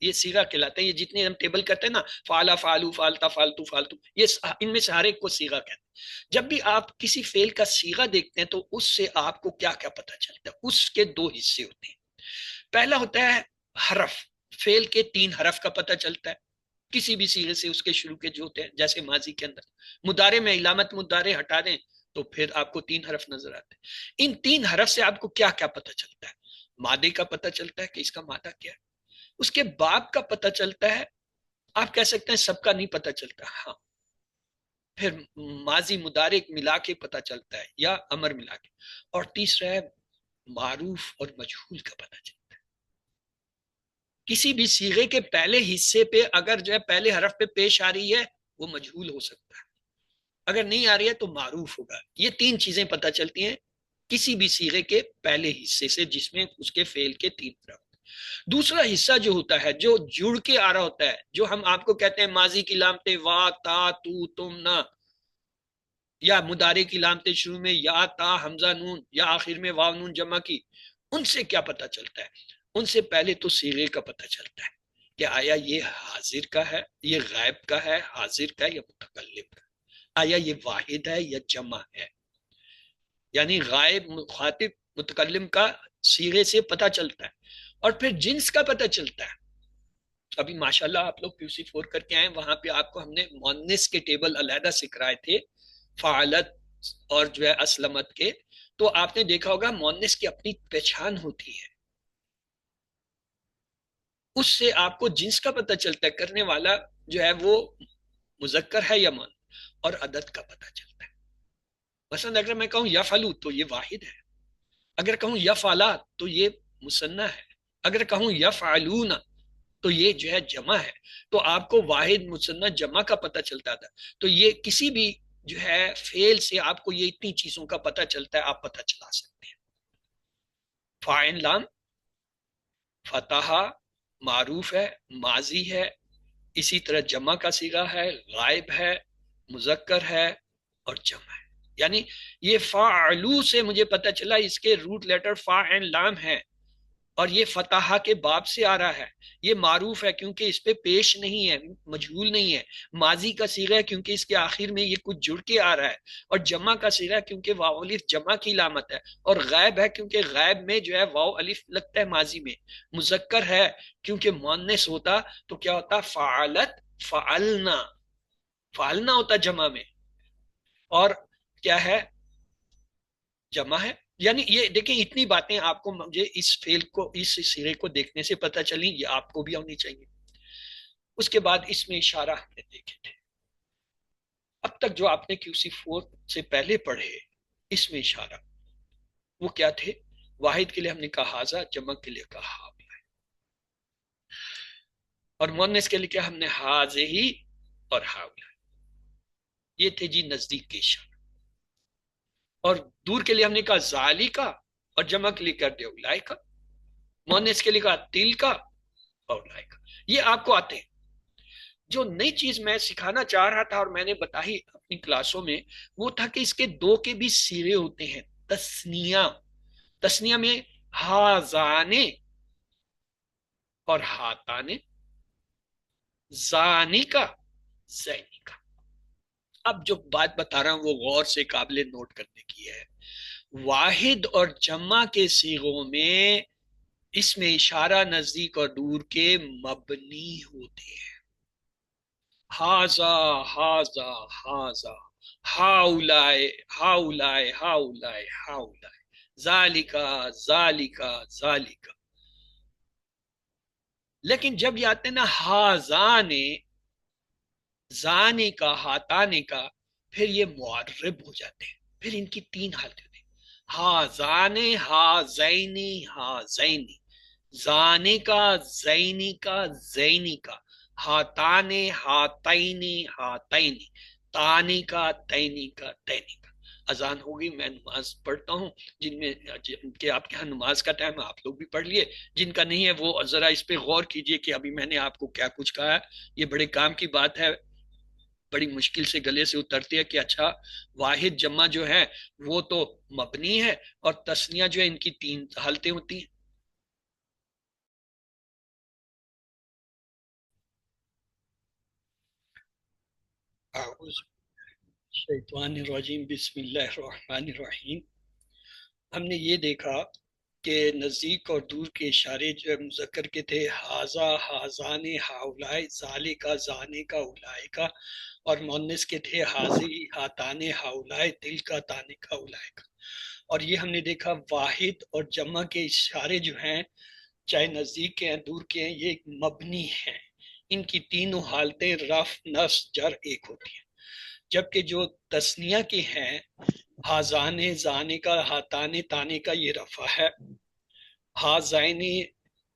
یہ صیغہ کہلاتا ہے. یہ جتنے ہم ٹیبل کرتے ہیں نا، فعلا، فعلو، فعلتا، فعلتو، فعلتو، یہ ان میں سے ہر ایک کو صیغہ کہتے ہیں. جب بھی آپ کسی فعل کا صیغہ دیکھتے ہیں تو اس سے آپ کو کیا کیا پتہ چلتا ہے؟ اس کے دو حصے ہوتے ہیں. پہلا ہوتا ہے حرف. فعل کے 3 حرف کا پتہ چلتا ہے کسی بھی صیغے سے، اس کے شروع کے جو ہوتے ہیں، جیسے ماضی کے اندر مضارع میں علامت مضارع ہٹا دیں تو پھر آپ کو 3 حرف نظر آتے ہیں۔ ان 3 حرف سے آپ کو کیا کیا پتہ چلتا ہے؟ مادے کا پتہ چلتا ہے کہ اس کا مادہ کیا ہے، اس کے باب کا پتہ چلتا ہے، آپ کہہ سکتے ہیں سب کا نہیں پتہ چلتا، ہاں پھر ماضی مضارع ملا کے پتہ چلتا ہے یا امر ملا کے، اور تیسرا ہے معروف اور مجہول کا پتہ چلتا ہے۔ کسی بھی صیغے کے پہلے حصے پہ اگر جو ہے پہلے حرف پہ پیش آ رہی ہے وہ مجہول ہو سکتا ہے، اگر نہیں آ رہی ہے تو معروف ہوگا۔ یہ 3 چیزیں پتہ چلتی ہیں کسی بھی صیغے کے پہلے حصے سے جس میں اس کے فعل کے 3 طرف۔ دوسرا حصہ جو ہوتا ہے جو جڑ کے آ رہا ہوتا ہے، جو ہم آپ کو کہتے ہیں ماضی کی علامتیں وا تا تو تم نہ، یا مضارع کی علامتیں شروع میں یا تا حمزہ نون یا آخر میں واو نون جمع کی، ان سے کیا پتہ چلتا ہے؟ ان سے پہلے تو صیغے کا پتہ چلتا ہے کہ آیا یہ حاضر کا ہے، یہ غائب کا ہے، حاضر کا ہے یا متکلم کا، آیا یہ واحد ہے یا جمع ہے، یعنی غائب مخاطب متکلم کا صیغے سے پتہ چلتا ہے۔ اور پھر جنس کا پتہ چلتا ہے۔ ابھی ماشاءاللہ آپ لوگ QC 4 کر کے آئے، وہاں پہ آپ کو ہم نے مؤنث کے ٹیبل علیحدہ سکھائے تھے، فعلت اور جو ہے اسلمت کے، تو آپ نے دیکھا ہوگا مؤنث کی اپنی پہچان ہوتی ہے، اس سے آپ کو جنس کا پتہ چلتا ہے، کرنے والا جو ہے وہ مذکر ہے یا مؤنث، اور عدد کا پتہ چلتا ہے۔ مثلا اگر میں کہوں یفعلوا تو یہ واحد ہے، اگر کہوں یفعلا تو یہ مثنی ہے، اگر کہوں یفعلون تو یہ جو ہے جمع ہے، تو آپ کو واحد مثنی جمع کا پتہ چلتا تھا۔ تو یہ کسی بھی جو ہے فعل سے آپ کو یہ اتنی چیزوں کا پتہ چلتا ہے، آپ پتہ چلا سکتے ہیں۔ فاعل لام فتح معروف ہے، ماضی ہے، اسی طرح جمع کا صیغہ ہے، غائب ہے، مذکر ہے اور جمع ہے۔ یعنی یہ فاعلو سے مجھے پتہ چلا اس کے روٹ لیٹر فاعل لام ہے، اور یہ فتح کے باب سے آ رہا ہے، یہ معروف ہے کیونکہ اس پہ پیش نہیں ہے، مجہول نہیں ہے، ماضی کا صیغہ ہے کیونکہ اس کے آخر میں یہ کچھ جڑ کے آ رہا ہے، اور جمع کا صیغہ ہے کیونکہ واو الف جمع کی علامت ہے، اور غائب ہے کیونکہ غائب میں جو ہے واو الف لگتا ہے ماضی میں، مذکر ہے کیونکہ مؤنث ہوتا تو کیا ہوتا؟ فعلت فعلنا، فعلنا ہوتا جمع میں، اور کیا ہے؟ جمع ہے۔ یعنی یہ دیکھیں اتنی باتیں آپ کو مجھے اس فعل کو اس صیغے کو دیکھنے سے پتہ چلی، یہ آپ کو بھی ہونی چاہیے۔ اس کے بعد اس میں اشارہ ہم نے دیکھے تھے، اب تک جو آپ نے QC 4 سے پہلے پڑھے اس میں اشارہ وہ کیا تھے؟ واحد کے لیے ہم نے کہا حاضہ، جمع کے لیے کہا حاضہ، اور مؤنث کے لیے کیا ہم نے حاضہ ہی اور حاولہ، یہ تھے جی نزدیک کے اشارہ، اور دور کے لیے ہم نے کہا ذالکا، اور جمع کے لیے کر دیا اولئکا، مؤنث کے لیے کہا تل کا اور اولئکا۔ یہ آپ کو آتے ہیں۔ جو نئی چیز میں سکھانا چاہ رہا تھا اور میں نے بتائی اپنی کلاسوں میں، وہ تھا کہ اس کے 2 کے بھی صیغے ہوتے ہیں، تثنیہ، تثنیہ میں ہازانے اور ہاتانے، زانی کا زینی کا۔ اب جو بات بتا رہا ہوں وہ غور سے قابل نوٹ کرنے کی ہے۔ واحد اور جمع کے صیغوں میں اس میں اشارہ نزدیک اور دور کے مبنی ہوتے ہیں، ہاذا ہاذا ہاذا، ہاؤلائے ہاؤلائے ہاؤلائے ہاؤلائے، ذالکا ذالکا ذالکا۔ لیکن جب یہ آتے نا ہاذانے، زانے کا ہاتانے کا، پھر یہ معرب ہو جاتے ہیں، پھر ان کی 3 حالتیں ہوتی ہیں، ہاذانے ہازینی ہازینی، زانے کا زینی کا زینی کا، ہاتانے ہاتینی ہاتینی، تانی کا تینی کا تینی کا۔ اذان ہوگی، میں نماز پڑھتا ہوں، جن میں کہ آپ کے ہاں نماز کا ٹائم ہے آپ لوگ بھی پڑھ لیے، جن کا نہیں ہے وہ ذرا اس پہ غور کیجئے کہ ابھی میں نے آپ کو کیا کچھ کہا ہے۔ یہ بڑے کام کی بات ہے، بڑی مشکل سے گلے سے اترتی ہے کہ اچھا واحد جمع جو ہے وہ تو مبنی ہے، اور تثنیہ جو ہے ان کی 3 حالتیں ہوتی ہیں۔ اعوذ شیطان الرجیم، بسم اللہ الرحمن الرحیم۔ ہم نے یہ دیکھا کہ نزدیک اور دور کے اشارے جو مذکر کے تھے حاضا، حاضان، ہاولائے، ذالکا، زانے کا، اولائے کا، اور مؤنث کے تھے حاضی، ہاتان، ہاولائے، تلکا، تانے کا، اولائے کا. اور یہ ہم نے دیکھا واحد اور جمع کے اشارے جو ہیں چاہے نزدیک کے ہیں دور کے ہیں یہ مبنی ہیں. ان کی تینوں حالتیں رفع، نصب، جر ایک ہوتی ہیں. جبکہ جو تثنیہ کے ہیں حاضان، زانے کا، ہاتانے، تانے کا یہ رفع ہے. حاضین،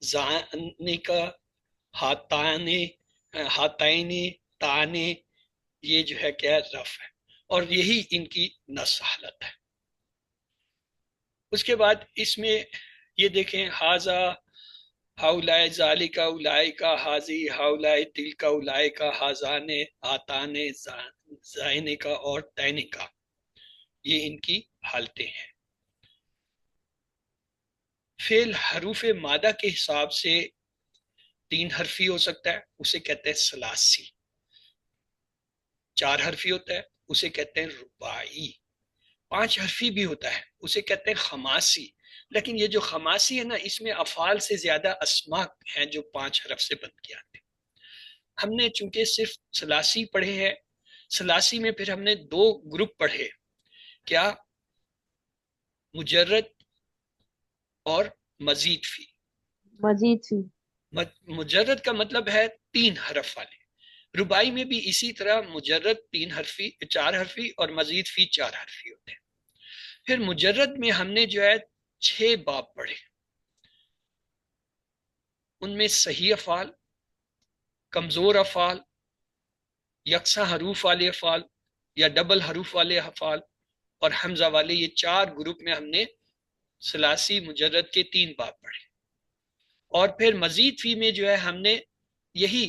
زانے کا، ہاتانے، ہاتائنے، تانے یہ جو ہے کیا رفع ہے. اور یہی ان کی نصب حالت ہے. اس کے بعد اس میں یہ دیکھیں حاضا، ہاولائے، ذالکا، اولائے کا، حاضی، ہاولائے، تلکا، اولائے کا، حاضانے، آتانے، زائنے کا اور تینے کا، یہ ان کی حالتیں ہیں. فعل حروف مادہ کے حساب سے 3 حرفی ہو سکتا ہے، اسے کہتے ہیں ثلاثی. 4 حرفی ہوتا ہے اسے کہتے ہیں رباعی. 5 حرفی بھی ہوتا ہے اسے کہتے ہیں خماسی. لیکن یہ جو خماسی ہے نا اس میں افعال سے زیادہ اسماء ہیں جو 5 حرف سے بن کے آتے ہیں. ہم نے چونکہ صرف ثلاثی پڑھے ہیں، ثلاثی میں پھر ہم نے 2 گروپ پڑھے، کیا؟ مجرد اور مزید فی. مزید فی. مجرد کا مطلب ہے 3 حرف والے. رباعی میں بھی اسی طرح مجرد 3 حرفی، 4 حرفی اور مزید فی 4 حرفی ہوتے ہیں. پھر مجرد میں ہم نے جو ہے 6 باب پڑھے، ان میں صحیح افعال، کمزور افعال، یکساں حروف والے افعال یا ڈبل حروف والے افعال اور حمزہ والے، یہ 4 گروپ میں ہم نے ثلاثی مجرد کے 3 باب پڑھے. اور پھر مزید فی میں جو ہے ہم نے یہی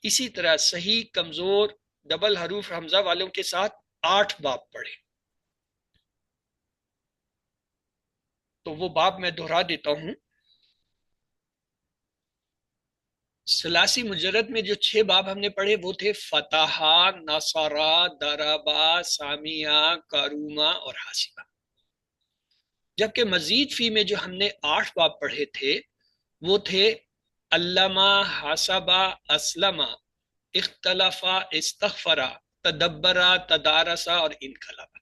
اسی طرح صحیح، کمزور، ڈبل حروف، حمزہ والوں کے ساتھ 8 باب پڑھے. تو وہ باب میں دہرا دیتا ہوں. ثلاثی مجرد میں جو 6 باب ہم نے پڑھے وہ تھے فتحہ، نصرہ، دربا، سامیہ، کاروما اور حاسبہ. جبکہ مزید فی میں جو ہم نے 8 باب پڑھے تھے وہ تھے علامہ، حاسبہ، اسلمہ، اختلافہ، استغفرہ، تدبرہ، تدارسہ اور انقلابہ.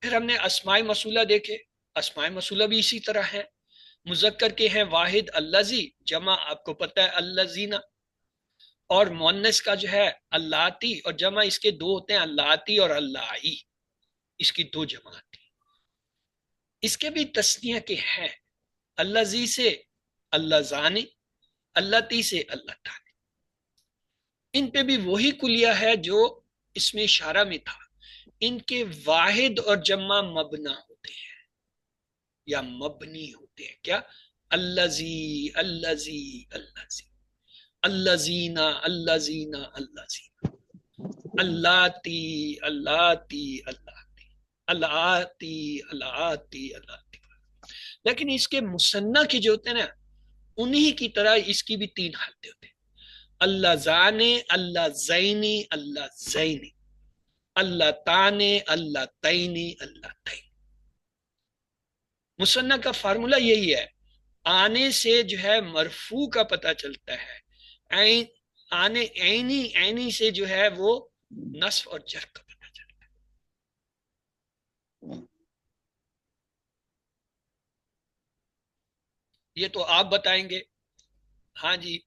پھر ہم نے اسماء موصولہ دیکھے. اسماء موصولہ بھی اسی طرح ہیں. مذکر کے ہیں واحد اللذی، جمع آپ کو پتہ ہے اللذینہ، اور مؤنث کا جو ہے اللاتی، اور جمع اس کے 2 ہوتے ہیں اللاتی اور اللائی، اس کی 2 جمع آتی. اس کے بھی تثنیہ کے ہیں، اللذی سے اللذانی، اللاتی سے اللتانی. ان پہ بھی وہی کلیہ ہے جو اس میں اشارہ میں تھا. ان کے واحد اور جمع مبنا ہوتے ہیں یا مبنی ہوتے ہیں. کیا؟ اللذی، اللذی، اللذی، اللذین، اللذین، اللذین، اللاتی، اللاتی، اللاتی، اللاتی، اللاتی، اللاتی. لیکن اس کے مثنیٰ کے جو ہوتے ہیں نا انہی کی طرح اس کی بھی 3 حالتیں ہوتے ہیں. اللہ زانے، اللہ زینی، اللہ زینی، اللہ تانے، اللہ تینی، اللہ تین. مثنیٰ کا فارمولہ یہی ہے، آنے سے جو ہے مرفوع کا پتہ چلتا ہے، آنے عینی، عینی سے جو ہے وہ نصب اور جر کا پتہ چلتا ہے. یہ تو آپ بتائیں گے. ہاں جی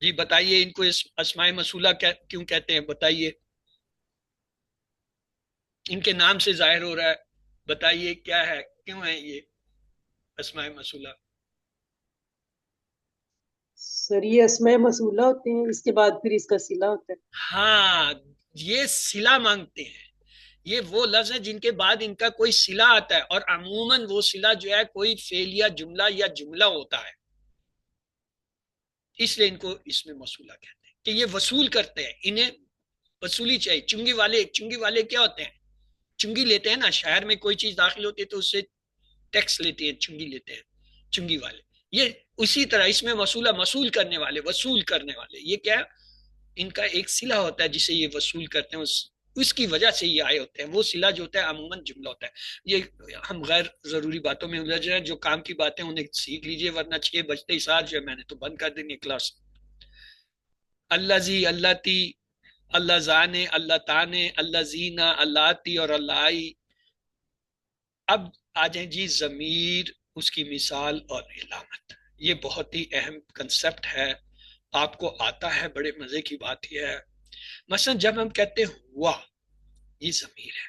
جی بتائیے، ان کو اسماء موصولہ کیوں کہتے ہیں؟ بتائیے، ان کے نام سے ظاہر ہو رہا ہے. بتائیے کیا ہے، کیوں ہے یہ اسماء موصولہ؟ سر یہ اسماء موصولہ ہوتے ہیں، اس کے بعد پھر اس کا صلہ ہوتا ہے. ہاں، یہ صلہ مانگتے ہیں. یہ وہ لفظ ہیں جن کے بعد ان کا کوئی صلہ آتا ہے، اور عموماً وہ صلہ جو ہے کوئی فعل یا جملہ ہوتا ہے. اس لیے ان کو اس میں موصولہ کہتے ہیں کہ یہ وصول کرتے ہیں، انہیں وصولی چاہیے. چنگی والے کیا ہوتے ہیں؟ چنگی لیتے ہیں نا، شہر میں کوئی چیز داخل ہوتی ہے تو اس سے ٹیکس لیتے ہیں، چنگی لیتے ہیں چنگی والے. یہ اسی طرح اس میں وصول کرنے والے، وصول کرنے والے، یہ کیا ان کا ایک صلہ ہوتا ہے جسے یہ وصول کرتے ہیں. اس کی وجہ سے یہ آئے ہوتے ہیں. وہ صلہ جو ہوتا ہے عموماً جملہ ہوتا ہے. یہ ہم غیر ضروری باتوں میں الجھ رہے ہیں. جو کام کی باتیں انہیں سیکھ لیجئے، ورنہ 6 بجتے ہی ساتھ جو ہے میں نے تو بند کر دینی کلاس. اللہ زی، اللہ تی، اللہ زانے، اللہ تانے، اللہ زینا، اللہ تی اور اللہ آئی. اب آ جائیں جی ضمیر، اس کی مثال اور علامت. یہ بہت ہی اہم کنسپٹ ہے، آپ کو آتا ہے، بڑے مزے کی بات یہ ہے. مثلا جب ہم کہتے ہیں ہوا، یہ ضمیر ہے.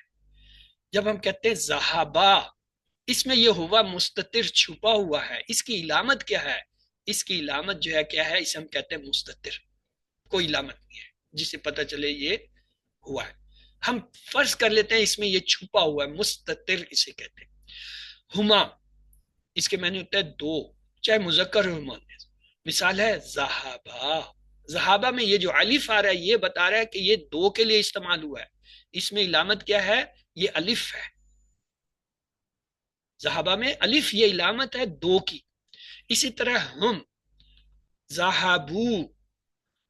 جب ہم کہتے ہیں ذہابا، اس میں یہ ہوا مستتر چھپا ہوا ہے. اس کی علامت کیا ہے؟ اس کی علامت جو ہے کیا ہے؟ اسے ہم کہتے ہیں مستتر. کوئی علامت نہیں ہے جسے پتہ چلے یہ ہوا ہے. ہم فرض کر لیتے ہیں اس میں یہ چھپا ہوا ہے، مستتر اسے کہتے ہیں. ہما، اس کے معنی ہوتا ہے دو، چاہے مذکر ہو مؤنث. مثال ہے ذہابا. ذہابا میں یہ جو الف آ رہا ہے یہ بتا رہا ہے کہ یہ دو کے لیے استعمال ہوا ہے. اس میں علامت کیا ہے؟ یہ الف ہے. ذہابا میں الف یہ علامت ہے دو کی. اسی طرح ہم ذہابو،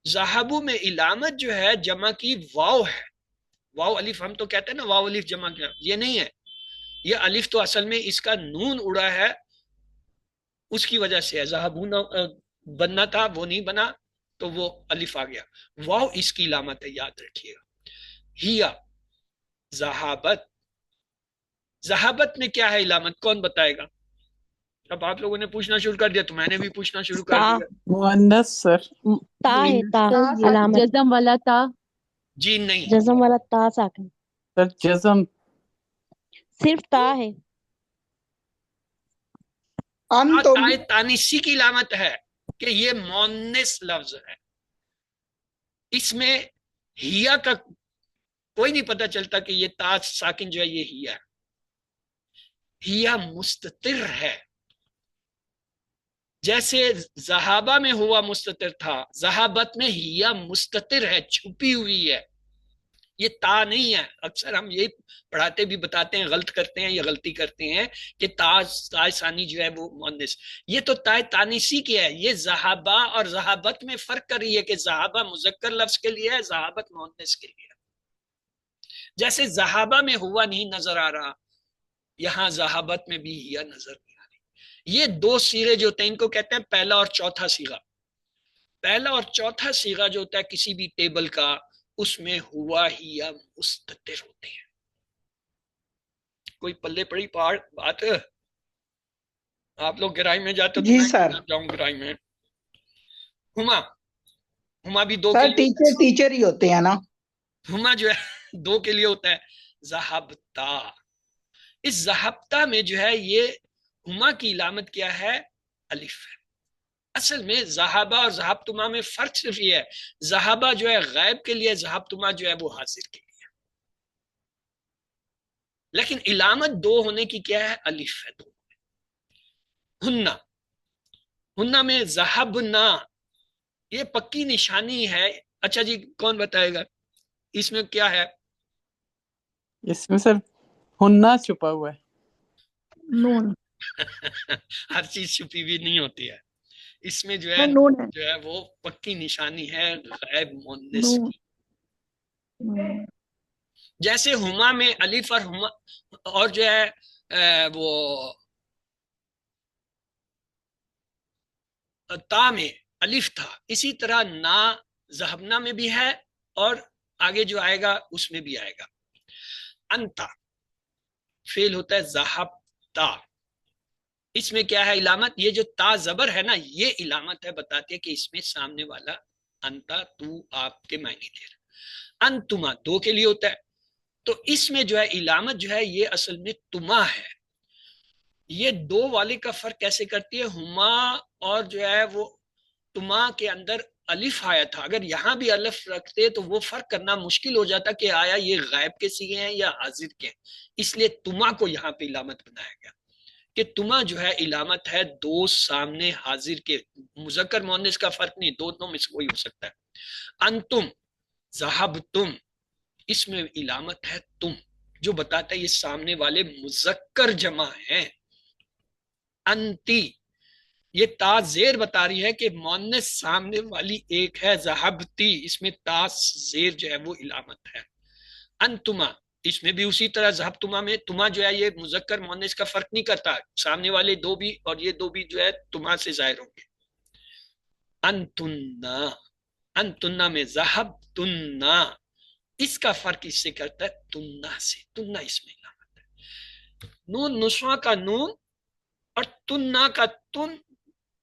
ذہابو میں علامت جو ہے جمع کی واو ہے. واو الف ہم تو کہتے ہیں نا واو الف جمع کیا، یہ نہیں ہے. یہ الف تو اصل میں اس کا نون اڑا ہے، اس کی وجہ سے ذہابو بننا تھا وہ نہیں بنا تو وہ الف آ گیا. واو اس کی علامت ہے، یاد رکھیے گا. ہیا ذہابت، ذہابت میں کیا ہے علامت؟ کون بتائے گا؟ اب آپ لوگوں نے پوچھنا شروع کر دیا تو میں نے بھی پوچھنا شروع کر دیا. مؤنث سر. تا ہے، تا علامت جزم والا تا. جی نہیں، جزم والا تا ساکن، سر جزم. صرف تا ہے. انتم، تانیسی کی علامت ہے کہ یہ مؤنث لفظ ہے. اس میں ہیا کا کوئی نہیں پتہ چلتا کہ یہ تا ساکن جو ہے یہ ہیا ہے. ہیا مستتر ہے. جیسے ذہابہ میں ہوا مستتر تھا، ذہابت میں ہیا مستتر ہے، چھپی ہوئی ہے. یہ تا نہیں ہے. اکثر ہم یہ پڑھاتے بھی بتاتے ہیں، غلط کرتے ہیں، یہ غلطی کرتے ہیں کہ تا ثانی جو ہے وہ مؤنث. یہ تو تا تانیسی کی ہے. یہ ذہابہ اور ذہابت میں فرق کر رہی ہے کہ ذہابہ مذکر لفظ کے لیے ہے، ذہابت مؤنث کے لیے. جیسے ذہابہ میں ہوا نہیں نظر آ رہا، یہاں ذہابت میں بھی ہیا نظر نہیں آ رہی. یہ دو صیغے جو ہوتے ہیں ان کو کہتے ہیں پہلا اور چوتھا صیغہ. پہلا اور چوتھا صیغہ جو ہوتا ہے کسی بھی ٹیبل کا، اس میں ہوا ہیا مستتر ہوتے ہیں. کوئی پلے پڑی بات؟ آپ لوگ گرائی میں جاتے ہو تو جی میں سر. جاؤں گرائی میں. ہما، ہما بھی دو سر کے لیے، ٹیچر ہی ہوتے ہیں نا. ہما جو ہے دو کے لیے ہوتا ہے. ذہبتا، اس ذہبتا میں جو ہے یہ ہما کی علامت کیا ہے؟ الف ہے. اصل میں ذہابہ اور ذہبتما میں فرق صرف یہ ہے، ذہابہ جو ہے غائب کے لیے، ذہبتما جو ہے وہ حاضر کے لیے. لیکن علامت دو ہونے کی کیا ہے؟ الف ہے. دو ہننا، ہننا میں ذہبنا، یہ پکی نشانی ہے. اچھا جی کون بتائے گا اس میں کیا ہے؟ اس میں سر ہننا چھپا ہوا ہے. نون. ہر چیز چھپی ہوئی نہیں ہوتی ہے. اس میں جو ہے نون ہے. جو ہے وہ پکی نشانی ہے غائب مؤنث کی. جیسے ہما میں الف اور ہما اور جو ہے وہ تا میں الف تھا، اسی طرح نا ذہبنا میں بھی ہے اور آگے جو آئے گا اس میں بھی آئے گا. انتا فعل ہوتا ہے ذہبتا. اس میں کیا ہے علامت؟ یہ جو تا زبر ہے نا یہ علامت ہے، بتاتی ہے کہ اس میں سامنے والا انتا تو آپ کے معنی دے رہا. انتما دو کے لیے ہوتا ہے، تو اس میں جو ہے علامت جو ہے یہ اصل میں تما ہے. یہ دو والے کا فرق کیسے کرتی ہے؟ ہما اور جو ہے وہ تما کے اندر الف آیا تھا، اگر یہاں بھی الف رکھتے تو وہ فرق کرنا مشکل ہو جاتا کہ آیا یہ غائب کے صیغے ہیں یا حاضر کے ہیں. اس لیے تما کو یہاں پہ علامت بنایا گیا کہ تما جو ہے علامت ہے دو سامنے حاضر کے. مذکر مؤنث کا فرق نہیں، دونوں میں سے کوئی ہو سکتا ہے. انتم ذہبتم، اس میں علامت ہے تم، جو بتاتا ہے یہ سامنے والے مذکر جمع ہیں. انتی، یہ تا زیر بتا رہی ہے کہ مؤنث سامنے والی ایک ہے. ذہبتی، اس میں تا زیر جو ہے وہ علامت ہے. انتما، اس میں بھی اسی طرح ذہبتما میں تما جو ہے یہ مذکر مؤنث کا فرق نہیں کرتا، سامنے والے دو بھی اور یہ دو بھی جو ہے تما سے ظاہر ہوں گے. انتنا، انتنا میں ذہبتنا، اس کا فرق اس سے کرتا ہے تنا سے، تنا اس میں علامت ہے. نون نسواں کا نون اور تنا کا تن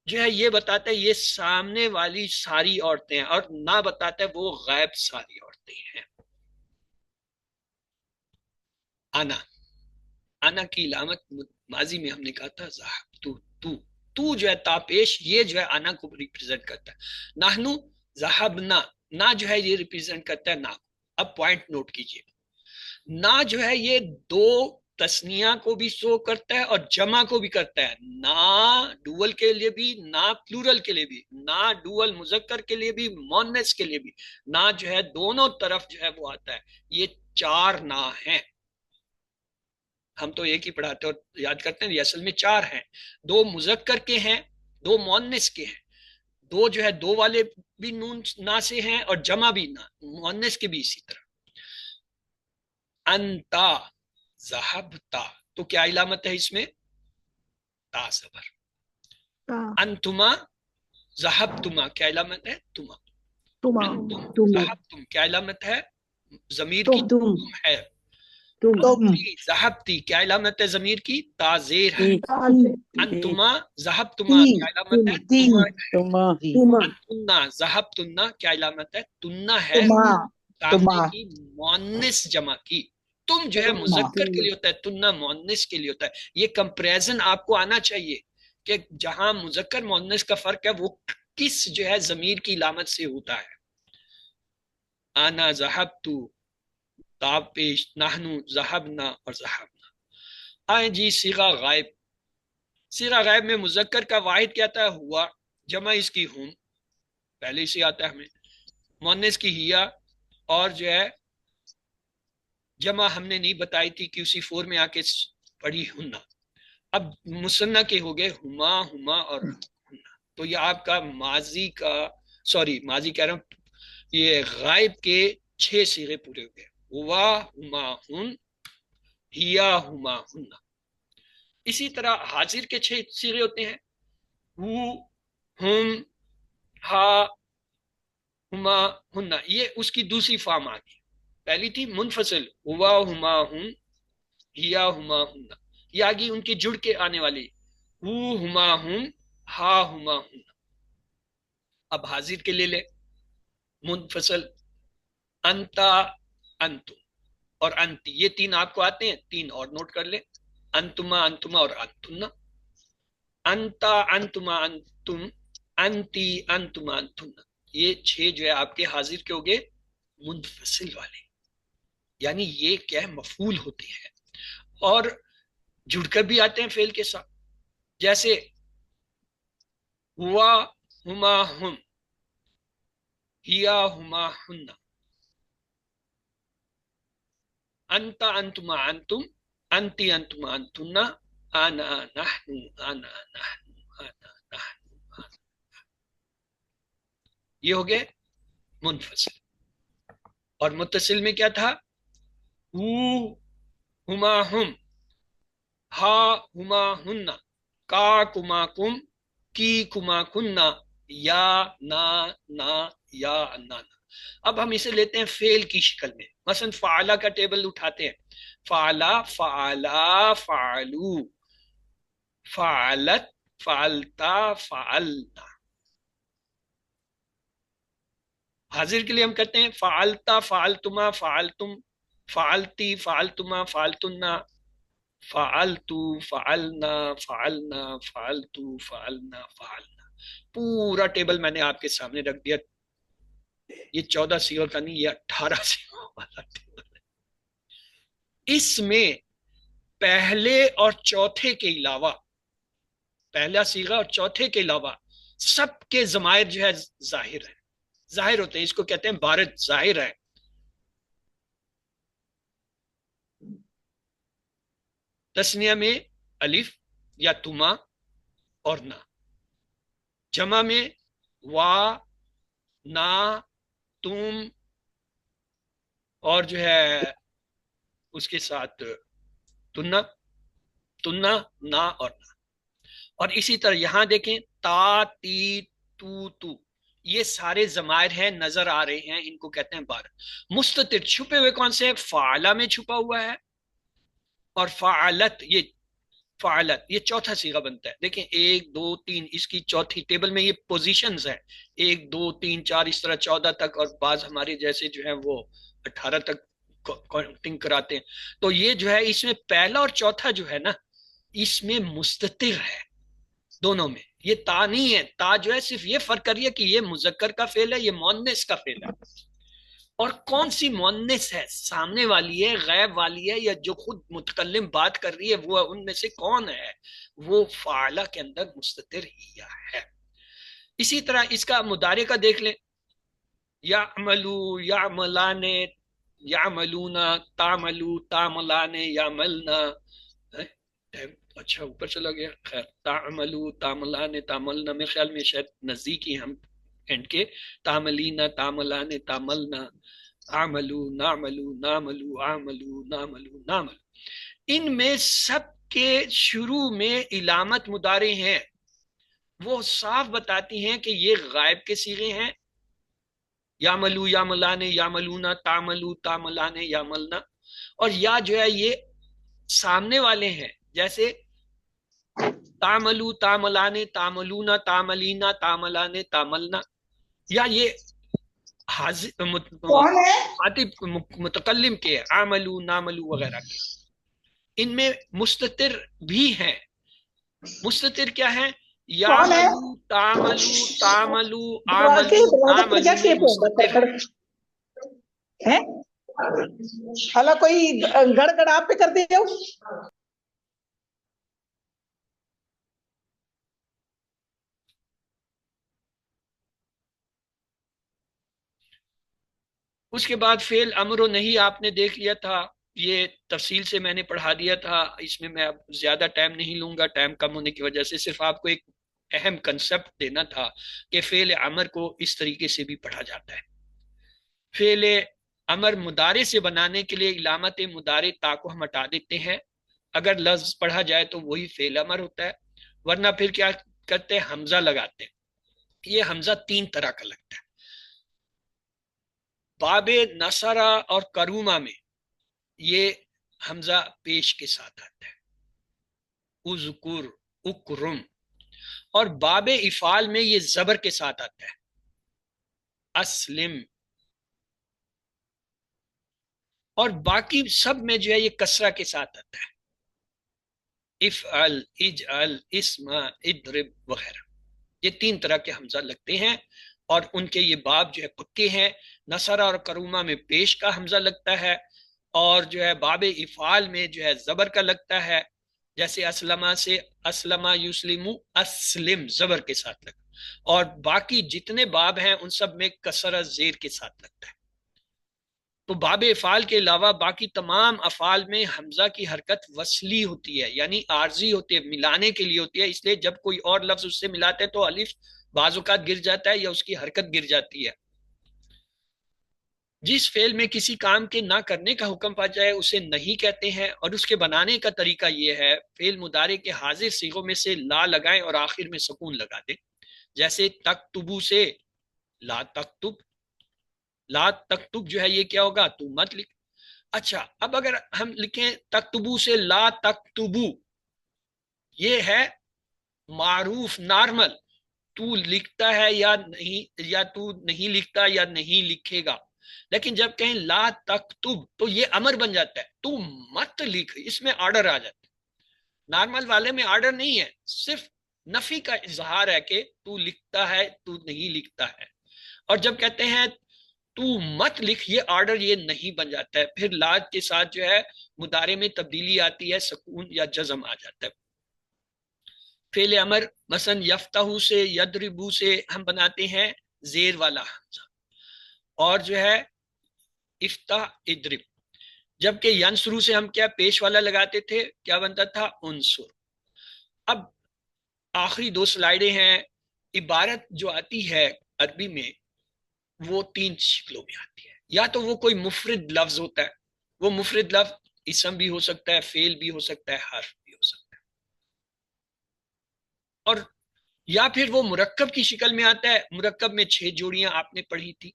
جو ہے یہ بتاتا ہے یہ سامنے والی ساری عورتیں ہیں، اور نہ بتاتا ہے وہ غائب ساری عورتیں ہیں. انا، انا کی علامت ماضی میں ہم نے کہا تھا ذہب تو جو ہے تاپیش، یہ جو ہے انا کو ریپرزینٹ کرتا ہے. نحنو ذہبنا، نا جو ہے یہ ریپرزینٹ کرتا ہے نا. اب پوائنٹ نوٹ کیجئے، نا جو ہے یہ دو تسنیہ کو بھی شو کرتا ہے اور جمع کو بھی کرتا ہے. نا ڈوول کے لیے بھی، نا پلورل کے لیے بھی، نا ڈوول مذکر کے لیے بھی، مونس کے لیے بھی. نا جو ہے دونوں طرف جو ہے وہ آتا ہے. یہ چار نا ہیں، ہم تو ایک ہی پڑھاتے اور یاد کرتے ہیں، یہ اصل میں چار ہیں. دو مذکر کے ہیں، دو مؤنث کے ہیں. دو جو ہے دو والے بھی نون نا سے ہیں اور جمع بھی نا، مؤنث کے بھی اسی طرح. انتا ذہبتا، تو کیا علامت ہے اس میں؟ تا زبر. انتما ذہبتما، کیا علامت ہے؟ تما. انتم ذہبتم، کیا علامت ہے؟ ضمیر کی تم ہے. تم ذہبتی، کیا علامت ہے ضمیر کی؟ تا زیر ہے. انتما ذہبتما، تی، کیا علامت ہے؟ تی، تما ہے. تما انتنا ذہبتنا، کیا علامت ہے؟ تنا ہے. تما، سامنے تما، کی مؤنث جمع کی. تم جو ہے مذکر کے لیے ہوتا ہے، تننا مؤنث کے لیے ہوتا ہے. یہ کمپریزن آپ کو آنا چاہیے کہ جہاں مذکر مؤنث کا فرق ہے وہ کس جو ہے ضمیر کی علامت سے ہوتا ہے. انا ذہبتو، تاب پیش، نحنو ذہبنا اور ذہبنا. آئیں جی صیغہ غائب. صیغہ غائب میں مذکر کا واحد کیا تھا؟ ہوا. جمع اس کی ہم، پہلے سے آتا ہے ہمیں. مؤنث کی ہیا، اور جو ہے جمع ہم نے نہیں بتائی تھی کہ اسی فور میں آ کے پڑھی ہننا. اب مثنیٰ کے ہو گئے ہما، ہما اور ہننا. تو یہ آپ کا ماضی کا، سوری ماضی کہہ رہا ہوں، یہ غائب کے 6 صیغے پورے ہو گئے. ہوا، ہما، ہن، ہیا، ہما، ہننا. اسی طرح حاضر کے 6 صیغے ہوتے ہیں. ہو، ہم، ہا، ہما، ہننا. یہ اس کی دوسری فارم آ گئی. پہلی تھی منفصل، ہوا، ہما، ہن، ہیا، ہما، ہننا. یہ آگی ان کی جڑ کے آنے والی، ہو، ہما، ہن، ہا، ہما، ہننا. اب حاضر کے لے لے منفصل، انتا، انتم اور انتی. یہ 3 آپ کو آتے ہیں، 3 اور نوٹ کر لیں، انتما، انتما اور انتنا. انتا، انتما، انتم، انتی، انتما، انتنا. یہ 6 جو ہے آپ کے حاضر کے ہو گئے منفصل والے، یعنی یہ کیا ہے؟ مفعول ہوتے ہیں اور جڑ کر بھی آتے ہیں فعل کے ساتھ. جیسے ہوا، ہما، ہم، ہیا، ہما، ہننا. انتا، انتما، انتم، انتی، انتما، انتنا، انا، نحن، انا، نحن، انا، نحن، انا. یہ ہو گئے منفصل. اور متصل میں کیا تھا؟ ہو، ہما، ہم، ہا، ہما، ہننا، کا، کما، کم، کی، کما، کننا، یا، نا، نا، یا، نانا. اب ہم اسے لیتے ہیں فعل کی شکل میں. مثلا فعلا کا ٹیبل اٹھاتے ہیں. فعلا، فعلا، فعلو، فعلت، فعلتا، فعلنا. حاضر کے لیے ہم کہتے ہیں فعلتا، فعلتما، فعلتم، فعلتی، فعلتما، فعلتنا، فعلتو، فعلنا، فعلنا، فعلتو، فعلنا، فعلنا. پورا ٹیبل میں نے آپ کے سامنے رکھ دیا. یہ 14 صیغوں کا نہیں، یہ 18 صیغوں والا ٹیبل ہے. اس میں پہلے اور چوتھے کے علاوہ، پہلا صیغہ اور چوتھے کے علاوہ سب کے ضمائر جو ہے ظاہر ہیں، ظاہر ہوتے ہیں. اس کو کہتے ہیں بارد، ظاہر ہے. تسنیہ میں الف یا تما اور نا. جمع میں وا، نا، تم اور جو ہے اس کے ساتھ تننا، تننا، نا اور نا. اور اسی طرح یہاں دیکھیں تا، تی، تو یہ سارے ضمائر ہیں، نظر آ رہے ہیں، ان کو کہتے ہیں بار. مستتر چھپے ہوئے کون سے ہیں؟ فعلا میں چھپا ہوا ہے، اور فعلت، یہ چوتھا صیغہ بنتا ہے. دیکھیں 1 2 3 اس کی چوتھی ٹیبل میں یہ پوزیشنز ہیں، 1 2 3 4 اس طرح 14 تک، اور بعض ہمارے جیسے جو ہیں وہ 18 تک کاؤنٹنگ کراتے ہیں. تو یہ جو ہے اس میں پہلا اور چوتھا جو ہے نا، اس میں مستتر ہے دونوں میں. یہ تا نہیں ہے، تا جو ہے صرف یہ فرق کر رہی ہے کہ یہ مذکر کا فعل ہے، یہ مؤنث کا فعل ہے. اور کون سی مؤنث ہے؟ سامنے والی ہے، غیب والی ہے، یا جو خود متکلم بات کر رہی ہے وہ ان میں سے کون ہے؟ وہ فعلہ کے اندر مستتر ہی ہے. اسی طرح اس کا مضارع کا دیکھ لیں، یعملو، یعملان، یعملونا، تعملو، تعملان، یعملنا. اچھا اوپر چلا گیا، خیر. تعملو، تعملان، تعملنا، میرے خیال میں شاید نزدیک ہی ہم اینڈ کے. تعملینا، تعملان، تعملنا، عملو، نعملو، نعملو، عملو، نعملو، نعملو. ان میں سب کے شروع میں علامت مضارع ہیں، وہ صاف بتاتی ہیں کہ یہ غائب کے صیغے ہیں. یعملو، یعملان، یعملونا، تعملو، تعملان، یعملنا. اور یا جو ہے یہ سامنے والے ہیں، جیسے تعملو، تعملان، تعملونا، تعملینا، تعملان، تعملنا. یا یہ خاطب متکلم کے عملو، نعملو وغیرہ کے. ان میں مستتر بھی ہیں. مستتر کیا ہے؟ یعملو، تعملو، تعملو، عملو، نعملو، مستتر. حالا کوئی گڑ گڑ آپ پہ کر دے ہو. اس کے بعد فعل امر و نہیں آپ نے دیکھ لیا تھا، یہ تفصیل سے میں نے پڑھا دیا تھا، اس میں اب زیادہ ٹائم نہیں لوں گا ٹائم کم ہونے کی وجہ سے. صرف آپ کو ایک اہم کنسپٹ دینا تھا کہ فعل امر کو اس طریقے سے بھی پڑھا جاتا ہے. فعل امر مضارع سے بنانے کے لیے علامت مضارع تا کو ہم ہٹا دیتے ہیں. اگر لفظ پڑھا جائے تو وہی فعل امر ہوتا ہے، ورنہ پھر کیا کرتے ہیں؟ حمزہ لگاتے ہیں. یہ حمزہ 3 طرح کا لگتا ہے. باب نصرہ اور کرومہ میں یہ حمزہ پیش کے ساتھ آتا ہے، اذکر، اکرم. اور باب افعال میں یہ زبر کے ساتھ آتا ہے، اسلم. اور باقی سب میں جو ہے یہ کسرہ کے ساتھ آتا ہے، افعل، اجعل، اسم، اضرب وغیرہ. یہ 3 طرح کے حمزہ لگتے ہیں، اور ان کے یہ باب جو ہے پکے ہیں. نصرہ اور کرومہ میں پیش کا حمزہ لگتا ہے، اور جو ہے باب افعال میں جو ہے زبر کا لگتا ہے. جیسے اسلمہ سے اسلمہ یسلمو، اسلم زبر کے ساتھ لگتا ہے. اور باقی جتنے باب ہیں ان سب میں کسرہ زیر کے ساتھ لگتا ہے. تو باب افعال کے علاوہ باقی تمام افعال میں حمزہ کی حرکت وصلی ہوتی ہے، یعنی عارضی ہوتی ہے، ملانے کے لیے ہوتی ہے. اس لیے جب کوئی اور لفظ اس سے ملاتے تو الف بعض اوقات گر جاتا ہے یا اس کی حرکت گر جاتی ہے. جس فعل میں کسی کام کے نہ کرنے کا حکم پا جائے اسے نہیں کہتے ہیں، اور اس کے بنانے کا طریقہ یہ ہے، فعل مضارع کے حاضر صیغوں میں سے لا لگائیں اور آخر میں سکون لگا دیں. جیسے تکتبو سے لا تکتب، لا تکتب جو ہے یہ کیا ہوگا؟ تو مت لکھ. اچھا اب اگر ہم لکھیں تکتبو سے لا تکتبو، یہ ہے معروف، نارمل، تو لکھتا ہے یا نہیں، یا تو نہیں لکھتا یا نہیں لکھے گا. لیکن جب کہیں لا تکتب تو یہ امر بن جاتا ہے، تو مت لکھ، اس میں آرڈر آ جاتا ہے. نارمل والے میں آرڈر نہیں ہے، صرف نفی کا اظہار ہے کہ تو لکھتا ہے، تو نہیں لکھتا ہے. اور جب کہتے ہیں تو مت لکھ، یہ آرڈر یہ نہیں بن جاتا ہے، پھر لاد کے ساتھ جو ہے مضارع میں تبدیلی آتی ہے، سکون یا جزم آ جاتا ہے. فعل امر مثلا یفتح سے، یضربو سے ہم بناتے ہیں زیر والا حمزہ، اور جو ہے افتح، اضرب. جبکہ ینصرو سے ہم کیا پیش والا لگاتے تھے، کیا بنتا تھا؟ انصر. اب آخری 2 سلائیڈیں ہیں. عبارت جو آتی ہے عربی میں وہ 3 شکلوں میں آتی ہے. یا تو وہ کوئی مفرد لفظ ہوتا ہے، وہ مفرد لفظ اسم بھی ہو سکتا ہے، فعل بھی ہو سکتا ہے، حرف بھی ہو سکتا ہے، اور یا پھر وہ مرکب کی شکل میں آتا ہے. مرکب میں 6 جوڑیاں آپ نے پڑھی تھی،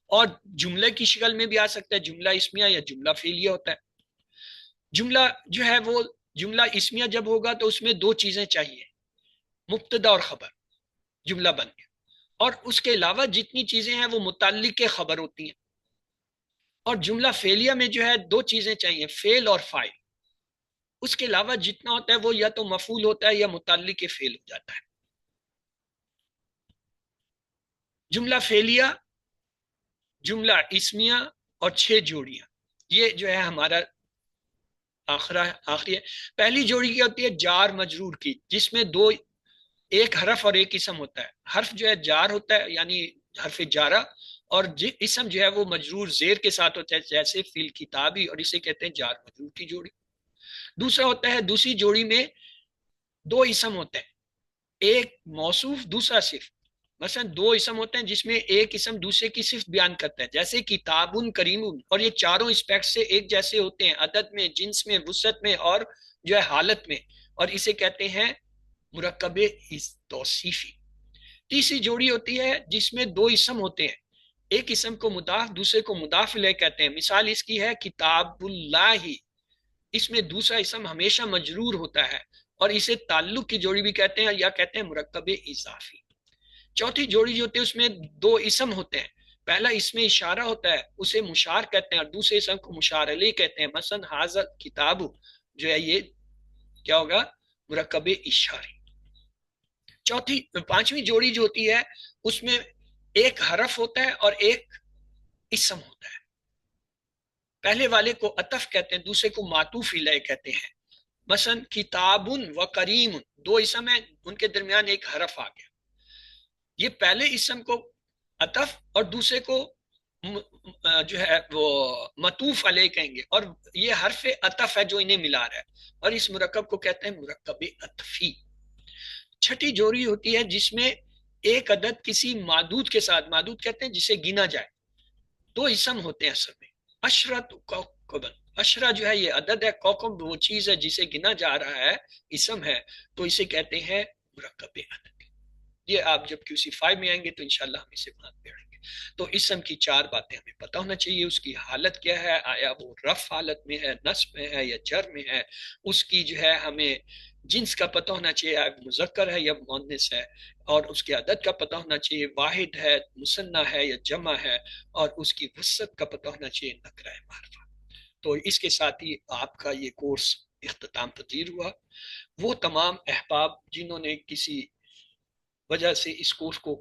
اور جملے کی شکل میں بھی آ سکتا ہے، جملہ اسمیہ یا جملہ فعلیہ ہوتا ہے. جملہ جو ہے وہ جملہ اسمیہ جب ہوگا تو اس میں 2 چیزیں چاہیے، مبتدا اور خبر، جملہ بن گیا. اور اس کے علاوہ جتنی چیزیں ہیں وہ متعلق خبر ہوتی ہیں. اور جملہ فعلیہ میں جو ہے 2 چیزیں چاہیے، فعل اور فاعل. اس کے علاوہ جتنا ہوتا ہے وہ یا تو مفعول ہوتا ہے یا متعلق فعل ہو جاتا ہے. جملہ فعلیہ، جملہ اسمیہ اور 6 جوڑیاں، یہ جو ہے ہمارا آخری ہے. پہلی جوڑی کیا ہوتی ہے؟ جار مجرور کی، جس میں 2، ایک حرف اور ایک اسم ہوتا ہے. حرف جو ہے جار ہوتا ہے یعنی حرف جارہ، اور اسم جو ہے وہ مجرور زیر کے ساتھ ہوتا ہے، جیسے فی الکتابی، اور اسے کہتے ہیں جار مجرور کی جوڑی. دوسرا ہوتا ہے دوسری جوڑی میں 2 اسم ہوتے ہیں، ایک موصوف دوسرا صفت. مثلا 2 اسم ہوتے ہیں جس میں ایک اسم دوسرے کی صفت بیان کرتا ہے، جیسے کتابن کریمن، اور یہ چاروں اسپیکٹ سے ایک جیسے ہوتے ہیں، عدد میں، جنس میں، وسعت میں، اور جو ہے حالت میں، اور اسے کہتے ہیں مرکب توصیفی. تیسری جوڑی ہوتی ہے جس میں 2 اسم ہوتے ہیں، ایک اسم کو مضاف دوسرے کو مضاف الیہ کہتے ہیں. مثال اس کی ہے کتاب اللہ، اس میں دوسرا اسم ہمیشہ مجرور ہوتا ہے، اور اسے تعلق کی جوڑی بھی کہتے ہیں یا کہتے ہیں مرکب اضافی. چوتھی جوڑی جو ہوتی ہے اس میں 2 اسم ہوتے ہیں، پہلا اسم اشارہ ہوتا ہے، اسے مشار کہتے ہیں، اور دوسرے اسم کو مشار الیہ کہتے ہیں. مثلا حاضر کتاب جو ہے یہ کیا ہوگا؟ مرکب اشاری. پانچویں جوڑی جو ہوتی ہے اس میں ایک حرف ہوتا ہے اور ایک اسم ہوتا ہے. پہلے والے کو عطف کہتے ہیں، دوسرے کو معطوف الیہ کہتے ہیں. مثلا کتاب و کریم، 2 اسم ہیں، ان کے درمیان ایک حرف آ گیا، یہ پہلے اسم کو عطف اور دوسرے کو جو ہے وہ معطوف علیہ کہیں گے، اور یہ حرف عطف ہے جو انہیں ملا رہا ہے، اور اس مرکب کو کہتے ہیں مرکب عطفی. چھٹی جوڑی ہوتی ہے جس میں ایک عدد کسی معدود کے ساتھ، معدود کہتے ہیں جسے گنا جائے، 2 اسم ہوتے ہیں اصل میں. اشرت کوکبن، اشرا جو ہے یہ عدد ہے، کوکب وہ چیز ہے جسے گنا جا رہا ہے، اسم ہے، تو اسے کہتے ہیں مرکب عددی. یہ آپ جب QC5 میں آئیں گے تو انشاءاللہ ہم اسے وہاں پڑھیں گے. تو اسم کی 4 باتیں ہمیں پتہ ہونا چاہیے، اس کی حالت کیا ہے، آیا وہ رفع حالت میں ہے، نصب میں ہے یا جر میں ہے، اس کی جو ہے ہمیں جنس کا پتہ ہونا چاہیے، مذکر ہے یا مؤنث ہے، اور اس کے عدد کا پتہ ہونا چاہیے، واحد ہے، مثنیٰ ہے یا جمع ہے، اور اس کی وسعت کا پتہ ہونا چاہیے، نکرہ معرفہ. تو اس کے ساتھ ہی آپ کا یہ کورس اختتام پذیر ہوا. وہ تمام احباب جنہوں نے کسی وجہ سے اس کورس کو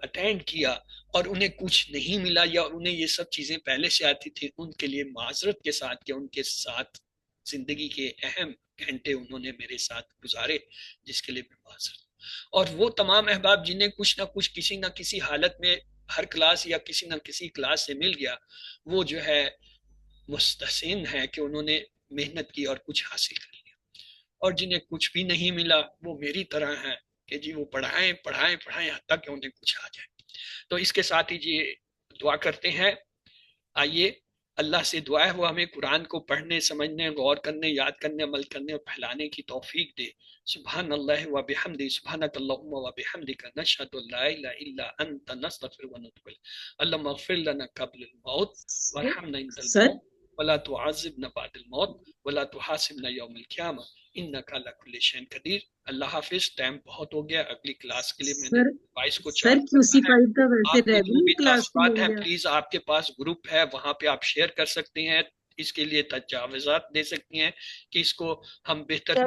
اٹینڈ کیا اور انہیں کچھ نہیں ملا، یا انہیں یہ سب چیزیں پہلے سے آتی تھی، ان کے لیے معذرت کے ساتھ کہ ان کے ساتھ زندگی کے اہم گھنٹے انہوں نے میرے ساتھ گزارے، جس کے لیے میں معذرت. اور وہ تمام احباب جنہیں کچھ نہ کچھ کسی نہ کسی حالت میں ہر کلاس یا کسی نہ کسی کلاس سے مل گیا، وہ جو ہے مستحسن ہے کہ انہوں نے محنت کی اور کچھ حاصل کر لیا. اور جنہیں کچھ بھی نہیں ملا وہ میری طرح ہیں کہ جی وہ پڑھائیں پڑھائیں پڑھائیں حتیٰ کہ انہیں کچھ آ جائے. تو اس کے ساتھ ہی جی دعا کرتے ہیں. آئیے اللہ سے دعا ہے وہ ہمیں قرآن کو پڑھنے، سمجھنے، غور کرنے، یاد کرنے، عمل کرنے اور پھیلانے کی توفیق دے. سبحان اللہ و بحمدہ، سبحانک اللہم و بحمدک، نشہد ان لا الہ الا انت، نستغفرک و نتوب الیک. اللہم اغفر لنا قبل الموت وارحمنا عند الموت ولا تعذبنا بعد الموت ولا تحاسبنا یوم القیامہ انک علی کل شیء قدیر. اللہ حافظ. ٹائم بہت ہو گیا، اگلی کلاس کے لیے میں نے 22 کو سر QC5 کا ویسے آپ کے جو بھی کلاس تاثرات ہیں پلیز آپ کے پاس گروپ ہے وہاں پہ آپ شیئر کر سکتے ہیں، اس کے لیے تجاوزات دے سکتی ہیں کہ اس کو ہم بہتر